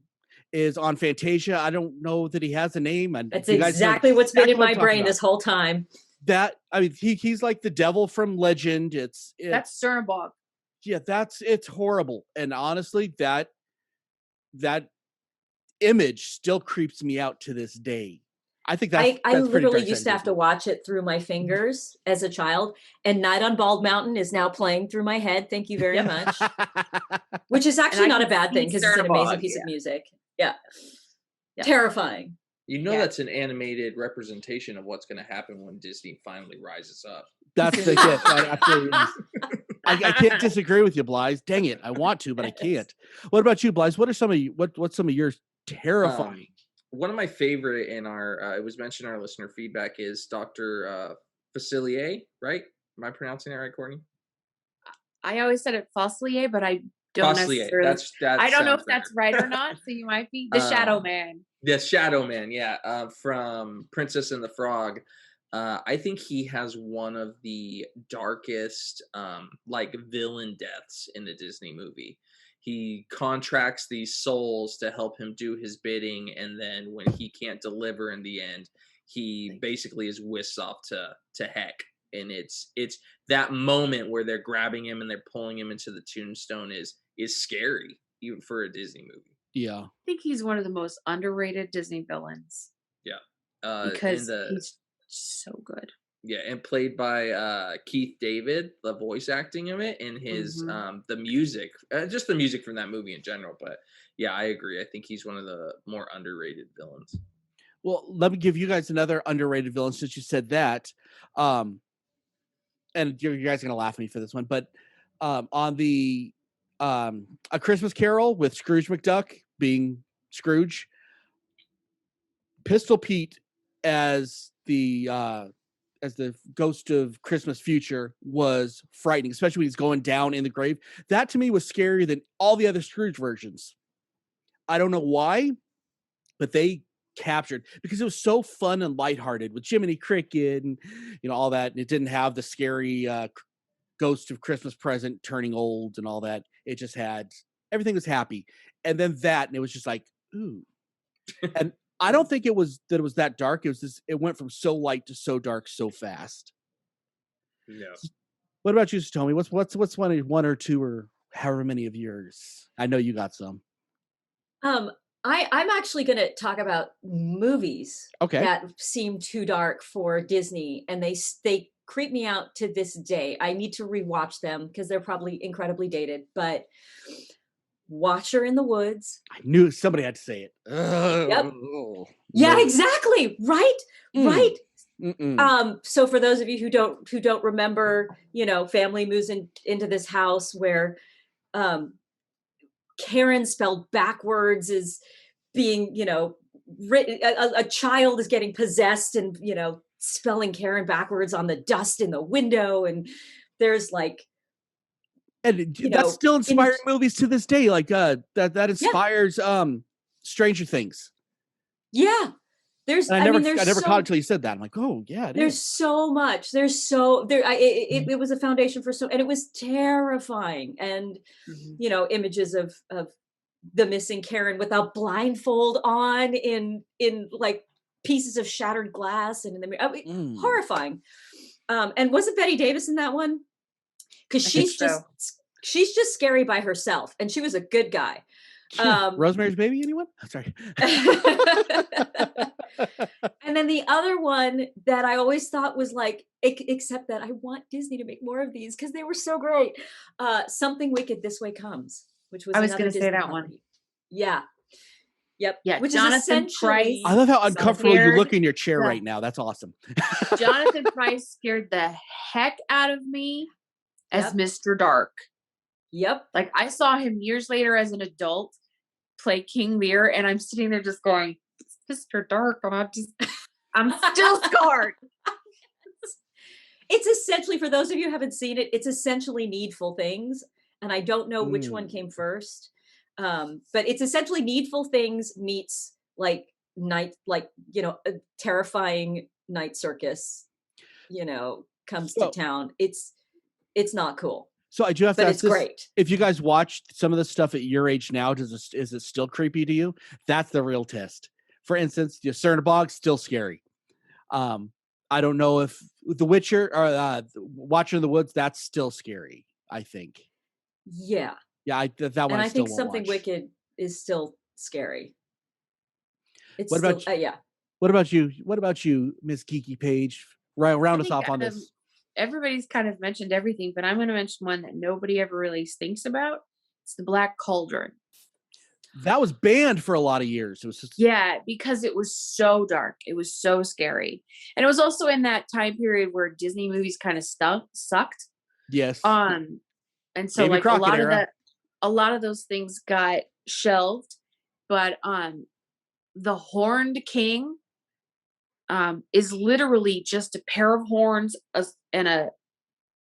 is on Fantasia. I don't know that he has a name. And that's exactly what's been in my brain this whole time. He's like the devil from legend. It's that's Cernabog. Yeah, it's horrible. And honestly, that image still creeps me out to this day. I think I literally used to have to watch it through my fingers as a child, and Night on Bald Mountain is now playing through my head. Thank you very much. Which is actually not a bad thing because it's an amazing piece of music. Yeah. Terrifying. That's an animated representation of what's going to happen when Disney finally rises up. That's the gift. I can't disagree with you, Blythe. Dang it, I want to, but I can't. What about you, Blythe? What's some of yours terrifying? One of my favorite in our, it was mentioned in our listener feedback is Dr. Facilier, right? Am I pronouncing it right, Courtney? I always said it Fossilier, but I don't necessarily. I don't know if that's right or not, so you might be. The Shadow Man. The Shadow Man, yeah. From Princess and the Frog. I think he has one of the darkest, villain deaths in the Disney movie. He contracts these souls to help him do his bidding, and then when he can't deliver in the end, he basically is whisked off to heck. And it's that moment where they're grabbing him and they're pulling him into the tombstone is scary, even for a Disney movie. Yeah, I think he's one of the most underrated Disney villains. Yeah, because he's so good. Yeah, and played by Keith David, the voice acting of it, and his the music, just the music from that movie in general. But yeah, I agree. I think he's one of the more underrated villains. Well, let me give you guys another underrated villain since you said that. And you guys are gonna laugh at me for this one, but on the A Christmas Carol with Scrooge McDuck being Scrooge, Pistol Pete as the ghost of Christmas future was frightening, especially when he's going down in the grave. That to me was scarier than all the other Scrooge versions. I don't know why, but they captured, because it was so fun and lighthearted with Jiminy Cricket and all that, and it didn't have the scary ghost of Christmas present turning old and all that. It just had, everything was happy, and then that, and it was just like, ooh. And I don't think it was that dark. It was just, it went from so light to so dark so fast. No. What about you, Tommy? What's one or two or however many of yours? I know you got some. I'm actually going to talk about movies that seem too dark for Disney, and they creep me out to this day. I need to rewatch them because they're probably incredibly dated, but Watcher in the Woods. I knew somebody had to say it. Yep. Yeah, exactly. Right. Right. So for those of you who don't remember, family moves into this house where Karen spelled backwards is being, written, a child is getting possessed and, spelling Karen backwards on the dust in the window. And there's like, and that's still inspiring movies to this day. Like that inspires Stranger Things. Yeah. I never caught it until you said that. I'm like, oh yeah. There's so much. It was a foundation for and it was terrifying. And images of the missing Karen with a blindfold on in like pieces of shattered glass and in the horrifying. And wasn't Betty Davis in that one? Because she's just scary by herself, and she was a good guy. Rosemary's Baby, anyone? I'm sorry. And then the other one that I always thought was like, except that I want Disney to make more of these because they were so great. Something Wicked This Way Comes, which was I was going to say that property. one. Yeah. Yep. Yeah. Which Jonathan is Pryce. I love how uncomfortable you look in your chair right now. That's awesome. Jonathan Pryce scared the heck out of me as Mr. Dark. Yep. Like I saw him years later as an adult play King Lear, and I'm sitting there just going, Mr. Dark, and I'm still scarred. It's essentially, for those of you who haven't seen it, it's essentially Needful Things, and I don't know which one came first. But it's essentially Needful Things meets a terrifying night circus, comes to town. It's not cool. So I do have to but ask it's this, great. If you guys watched some of the stuff at your age now, is it still creepy to you? That's the real test. For instance, the Cernabog, still scary. I don't know if The Witcher or Watcher in the Woods, that's still scary, I think. Yeah. Yeah, that one. And I think still Something watch. Wicked is still scary. It's what about still, yeah. What about you? What about you, Miss Geeky Page? Round us off on this. Everybody's kind of mentioned everything, but I'm going to mention one that nobody ever really thinks about. It's the Black Cauldron. That was banned for a lot of years. It was just... Yeah, because it was so dark. It was so scary. And it was also in that time period where Disney movies kind of sucked. Yes. And so Davy like Crockett era. a lot of those things got shelved, but the Horned King is literally just a pair of horns and a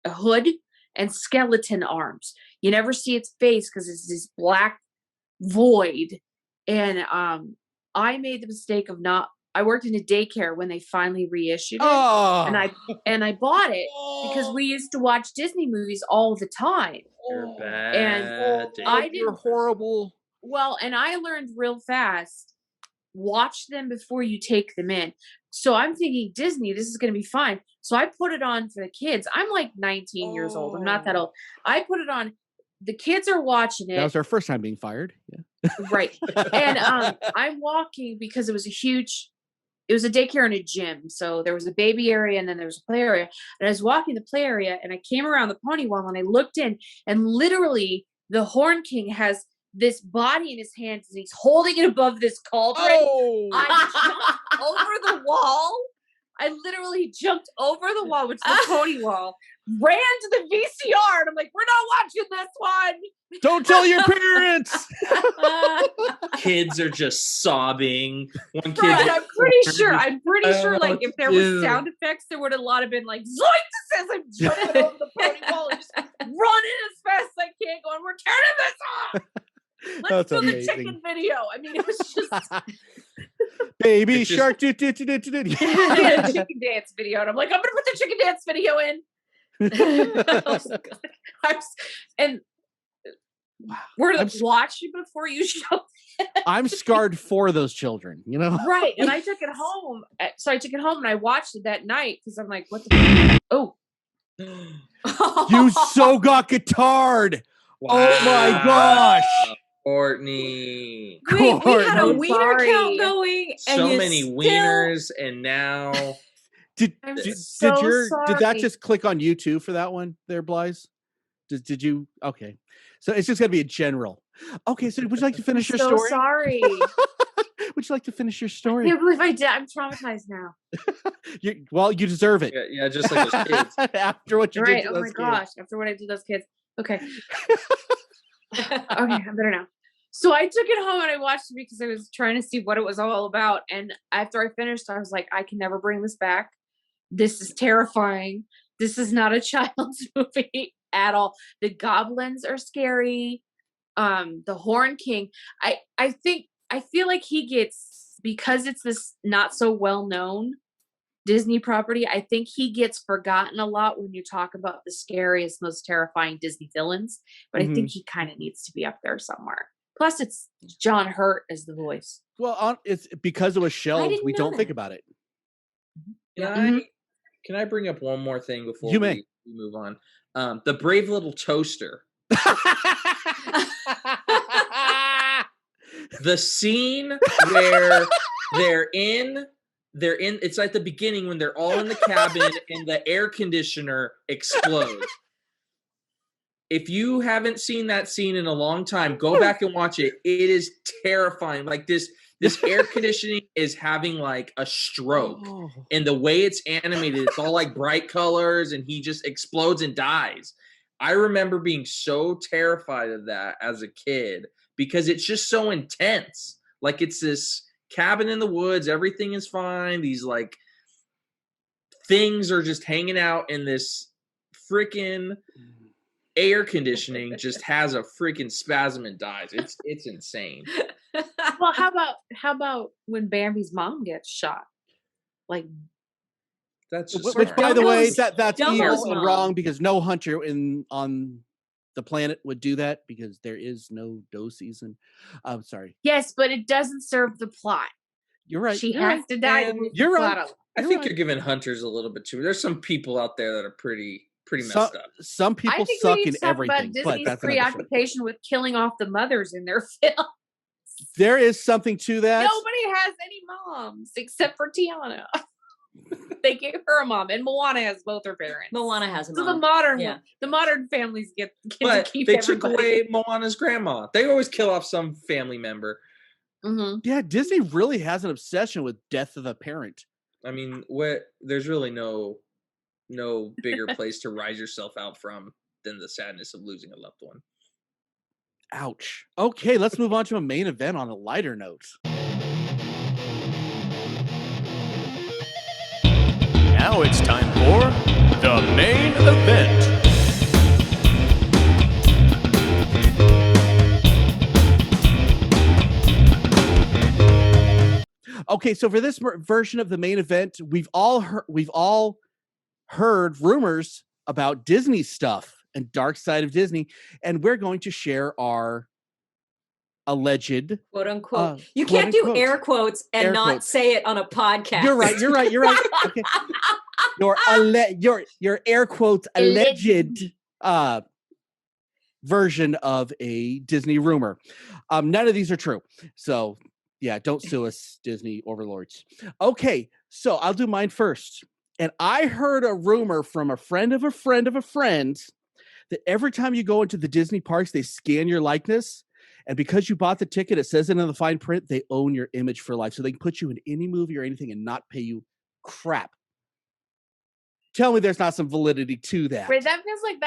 hood and skeleton arms. You never see its face because it's this black void. And I made the mistake of I worked in a daycare when they finally reissued it. Oh. And I bought it because we used to watch Disney movies all the time. You're bad. And you're horrible. Well, and I learned real fast, watch them before you take them in. So I'm thinking, Disney, this is going to be fine. So I put it on for the kids. I'm like 19 years old. I'm not that old. I put it on. The kids are watching it. That was our first time being fired. Yeah. Right. And I'm walking because it was a daycare and a gym. So there was a baby area and then there was a play area. And I was walking the play area and I came around the pony wall and I looked in and literally the Horn King has this body in his hands and he's holding it above this cauldron. Oh. I jumped over the wall. I literally jumped over the wall, which is the pony wall, ran to the VCR, and I'm like, we're not watching this one. Don't tell your parents. Kids are just sobbing. One kid. Right, I'm pretty sure, like, if there was sound effects, there would a lot have been like, zoinks, as I'm jumping over the pony wall and just running as fast as I can, going, we're turning this off. Let's do the chicken video. I mean, it was just baby shark. I had a chicken dance video, and I'm like, I'm gonna put the chicken dance video in. And we're gonna watch it before you show it. I'm scarred for those children, you know? Right. And I took it home. So I took it home and I watched it that night because I'm like, what the oh. You so got guitared. Wow. Oh my gosh. Courtney. Wait, we had a wiener count going. And so many wieners, and now did that just click on you too for that one there, Blythe? Did you? Okay, so it's just gonna be a general. Okay, so would you like to finish your story? Sorry. Would you like to finish your story? I can't believe I did. I'm traumatized now. You deserve it. Yeah, just like those kids. After what you did to those kids. Gosh, after what I did to those kids. Okay. Okay, I'm better now. So I took it home and I watched it because I was trying to see what it was all about. And after I finished, I was like, I can never bring this back. This is terrifying. This is not a child's movie at all. The goblins are scary. The Horn King. I feel like he gets, because it's this not so well known Disney property, I think he gets forgotten a lot when you talk about the scariest, most terrifying Disney villains. But I think he kind of needs to be up there somewhere. Plus, it's John Hurt as the voice. Well, it's because it was shelved. We don't think about it. Can I bring up one more thing before we move on? The Brave Little Toaster. The scene where they're in. It's at the beginning when they're all in the cabin and the air conditioner explodes. If you haven't seen that scene in a long time, go back and watch it. It is terrifying. Like this air conditioning is having like a stroke. And the way it's animated, it's all like bright colors and he just explodes and dies. I remember being so terrified of that as a kid because it's just so intense. Like it's this cabin in the woods, everything is fine. These like things are just hanging out in this freaking air conditioning just has a freaking spasm and dies. It's insane. Well, how about when Bambi's mom gets shot? Like that's just which by the way, that's evil and wrong because no hunter on the planet would do that because there is no doe season. I'm sorry. Yes, but it doesn't serve the plot. You're right. She has to die. You're right. I think you're giving hunters a little bit too. There's some people out there that are pretty messed up. Some people suck in everything, but that's preoccupation with killing off the mothers in their film. There is something to that. Nobody has any moms except for Tiana. They gave her a mom, and Moana has both her parents. Moana has a mom. So the modern families get to keep they everybody. took away Moana's grandma. They always kill off some family member. Mm-hmm. Yeah, Disney really has an obsession with death of a parent. I mean, there's really no bigger place to rise yourself out from than the sadness of losing a loved one. Ouch. Okay, let's move on to a main event on a lighter note. Now it's time for the main event. Okay, so for this version of the main event, we've all heard rumors about Disney stuff and dark side of Disney, and we're going to share our alleged quote unquote. You can't do air quotes and air not quotes. say it on a podcast. You're right. Okay. Your air quotes alleged version of a Disney rumor. None of these are true. So yeah, don't sue us, Disney overlords. Okay, so I'll do mine first. And I heard a rumor from a friend of a friend of a friend that every time you go into the Disney parks, they scan your likeness. And because you bought the ticket, it says it in the fine print, they own your image for life. So they can put you in any movie or anything and not pay you crap. Tell me there's not some validity to that. Right, that feels like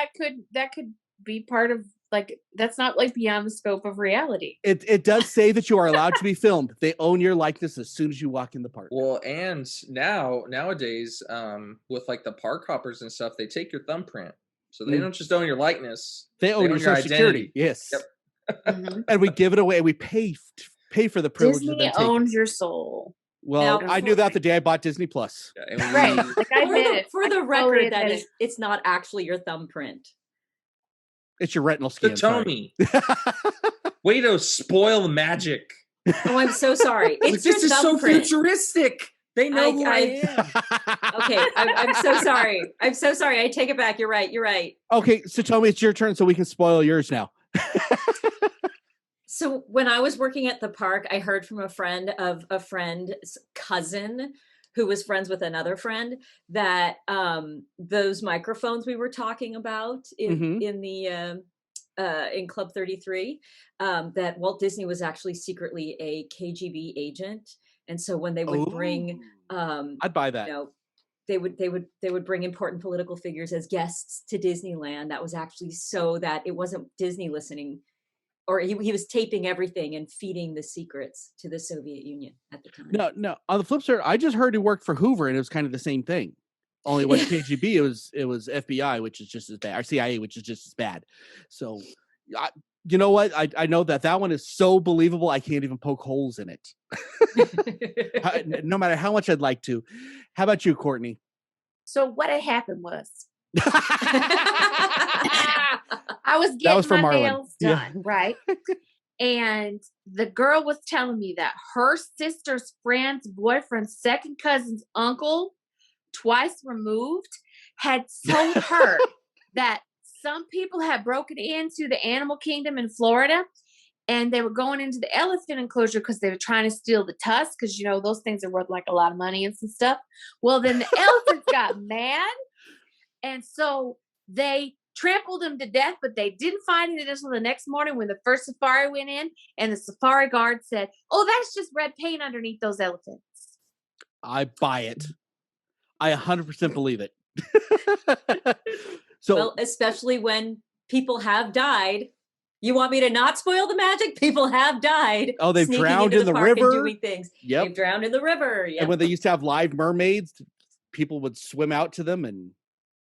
that could be part of, like, that's not like beyond the scope of reality. It does say that you are allowed to be filmed. They own your likeness as soon as you walk in the park. Well, and nowadays, with like the park hoppers and stuff, they take your thumbprint, so they don't just own your likeness. They own your social security. Yes. Mm-hmm. And we give it away. We pay for the privilege of them Disney taking owns it. your soul. Well, I knew that the day I bought Disney Plus. Yeah, and Right. Like I did it. For the record, that is, it's not actually your thumbprint. It's your retinal scan. Tommy. Way to spoil the magic. Oh, I'm so sorry. It's This your is so thumbprint. futuristic. They know who I am. Okay, I'm so sorry. I'm so sorry. I take it back. You're right. You're right. Okay, so tell me it's your turn so we can spoil yours now. So when I was working at the park, I heard from a friend of a friend's cousin who was friends with another friend that those microphones we were talking about in in Club 33, that Walt Disney was actually secretly a KGB agent, and so when they would bring, I'd buy that. You know, they would bring important political figures as guests to Disneyland. That was actually so that it wasn't Disney listening. Or he was taping everything and feeding the secrets to the Soviet Union at the time. No. On the flip side, I just heard he worked for Hoover, and it was kind of the same thing. Only with KGB, it was FBI, which is just as bad, or CIA, which is just as bad. So, you know what? I know that one is so believable. I can't even poke holes in it, no matter how much I'd like to. How about you, Courtney? So what had happened was, I was getting my nails done, right? And the girl was telling me that her sister's friend's boyfriend's second cousin's uncle, twice removed, had told her that some people had broken into the animal kingdom in Florida, and they were going into the elephant enclosure because they were trying to steal the tusks, because, you know, those things are worth like a lot of money and some stuff. Well, then the elephants got mad, and so they trampled him to death, but they didn't find it until the next morning when the first safari went in, and the safari guard said, "Oh, that's just red paint underneath those elephants." I buy it. I 100% believe it. So, well, especially when people have died. You want me to not spoil the magic? People have died. Oh, they've drowned in the park river. and doing things. Yep. They've drowned in the river. Yep. And when they used to have live mermaids, people would swim out to them and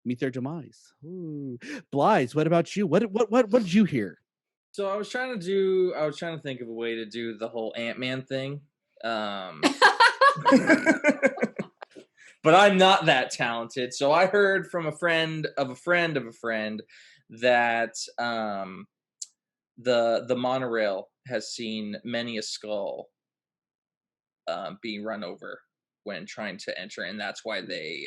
meet their demise. Ooh. Blythe, what about you? What did you hear? So I was trying to think of a way to do the whole Ant-Man thing. But I'm not that talented. So I heard from a friend of a friend of a friend that the monorail has seen many a skull being run over when trying to enter, and that's why they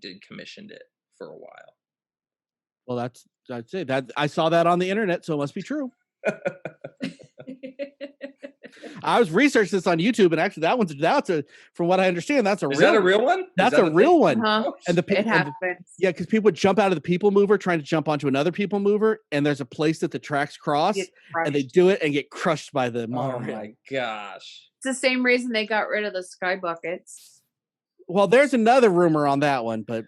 did commissioned it for a while. Well, I'd say that I saw that on the internet, so it must be true. I was researching this on YouTube, and actually, that's from what I understand, that's a Is real. that a real one? That's a real one. Uh-huh. And It happens. because people would jump out of the people mover trying to jump onto another people mover, and there's a place that the tracks cross, and they do it and get crushed by the monorail. Oh my gosh! It's the same reason they got rid of the sky buckets. Well, there's another rumor on that one, but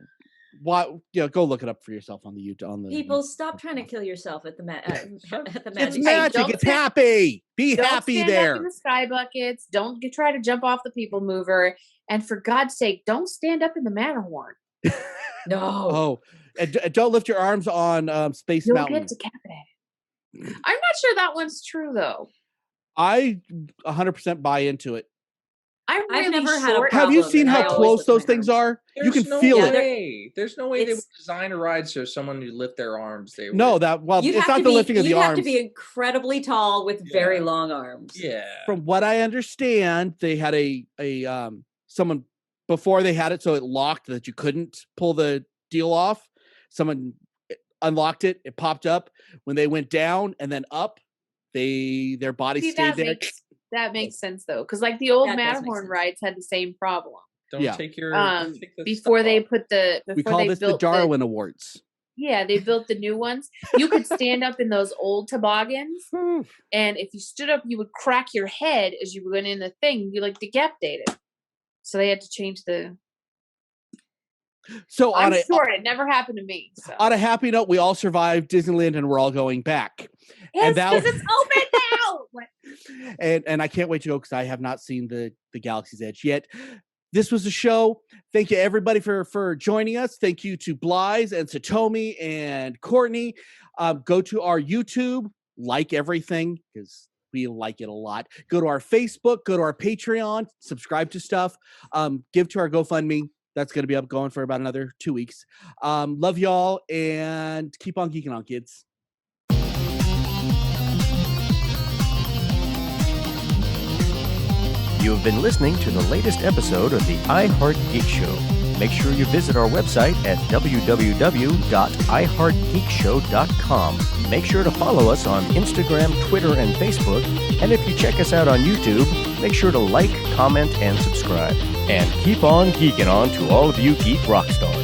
go look it up for yourself on the YouTube. On the People, stop trying to kill yourself at the at the It's magic. magic. It's happy. Be Don't happy stand there. up in the sky buckets. Don't try to jump off the people mover. And for God's sake, don't stand up in the Matterhorn. No. Oh, and don't lift your arms on Space You'll Mountain. get decapitated. I'm not sure that one's true, though. I 100% buy into it. I'm really I've never had a short. Have you problem, seen and I how always close lift my those things arms. are? You can no feel way. There's no way they would It's- design a ride so someone who lift their arms. They would. No, You'd it's have not to the be, lifting of the you'd have arms. to be incredibly tall with very long arms. Yeah. From what I understand, they had a someone before they had it so it locked that you couldn't pull the deal off. Someone unlocked it. It popped up when they went down and then up. Their body See, stayed there. that makes sense, though. Because like the old That does make Matterhorn sense. rides had the same problem. Don't Yeah. take your Before stuff they off. put the We before call they this the built Darwin Awards. Yeah, they built the new ones. You could stand up in those old toboggans, and if you stood up, you would crack your head as you went in the thing. You like decapitated. So they had to change the So I'm sure it never happened to me. So. On a happy note, we all survived Disneyland and we're all going back. Yes, because it's open now. and I can't wait to go because I have not seen the Galaxy's Edge yet. This was the show. Thank you everybody for joining us. Thank you to Blythe and Satomi and Courtney. Go to our YouTube, like everything because we like it a lot. Go to our Facebook, go to our Patreon, subscribe to stuff. Give to our GoFundMe. That's going to be up going for about another 2 weeks. Love y'all and keep on geeking on, kids. You have been listening to the latest episode of the iHeart Geek Show. Make sure you visit our website at www.iheartgeekshow.com. Make sure to follow us on Instagram, Twitter, and Facebook. And if you check us out on YouTube, make sure to like, comment, and subscribe. And keep on geeking on to all of you geek rock stars.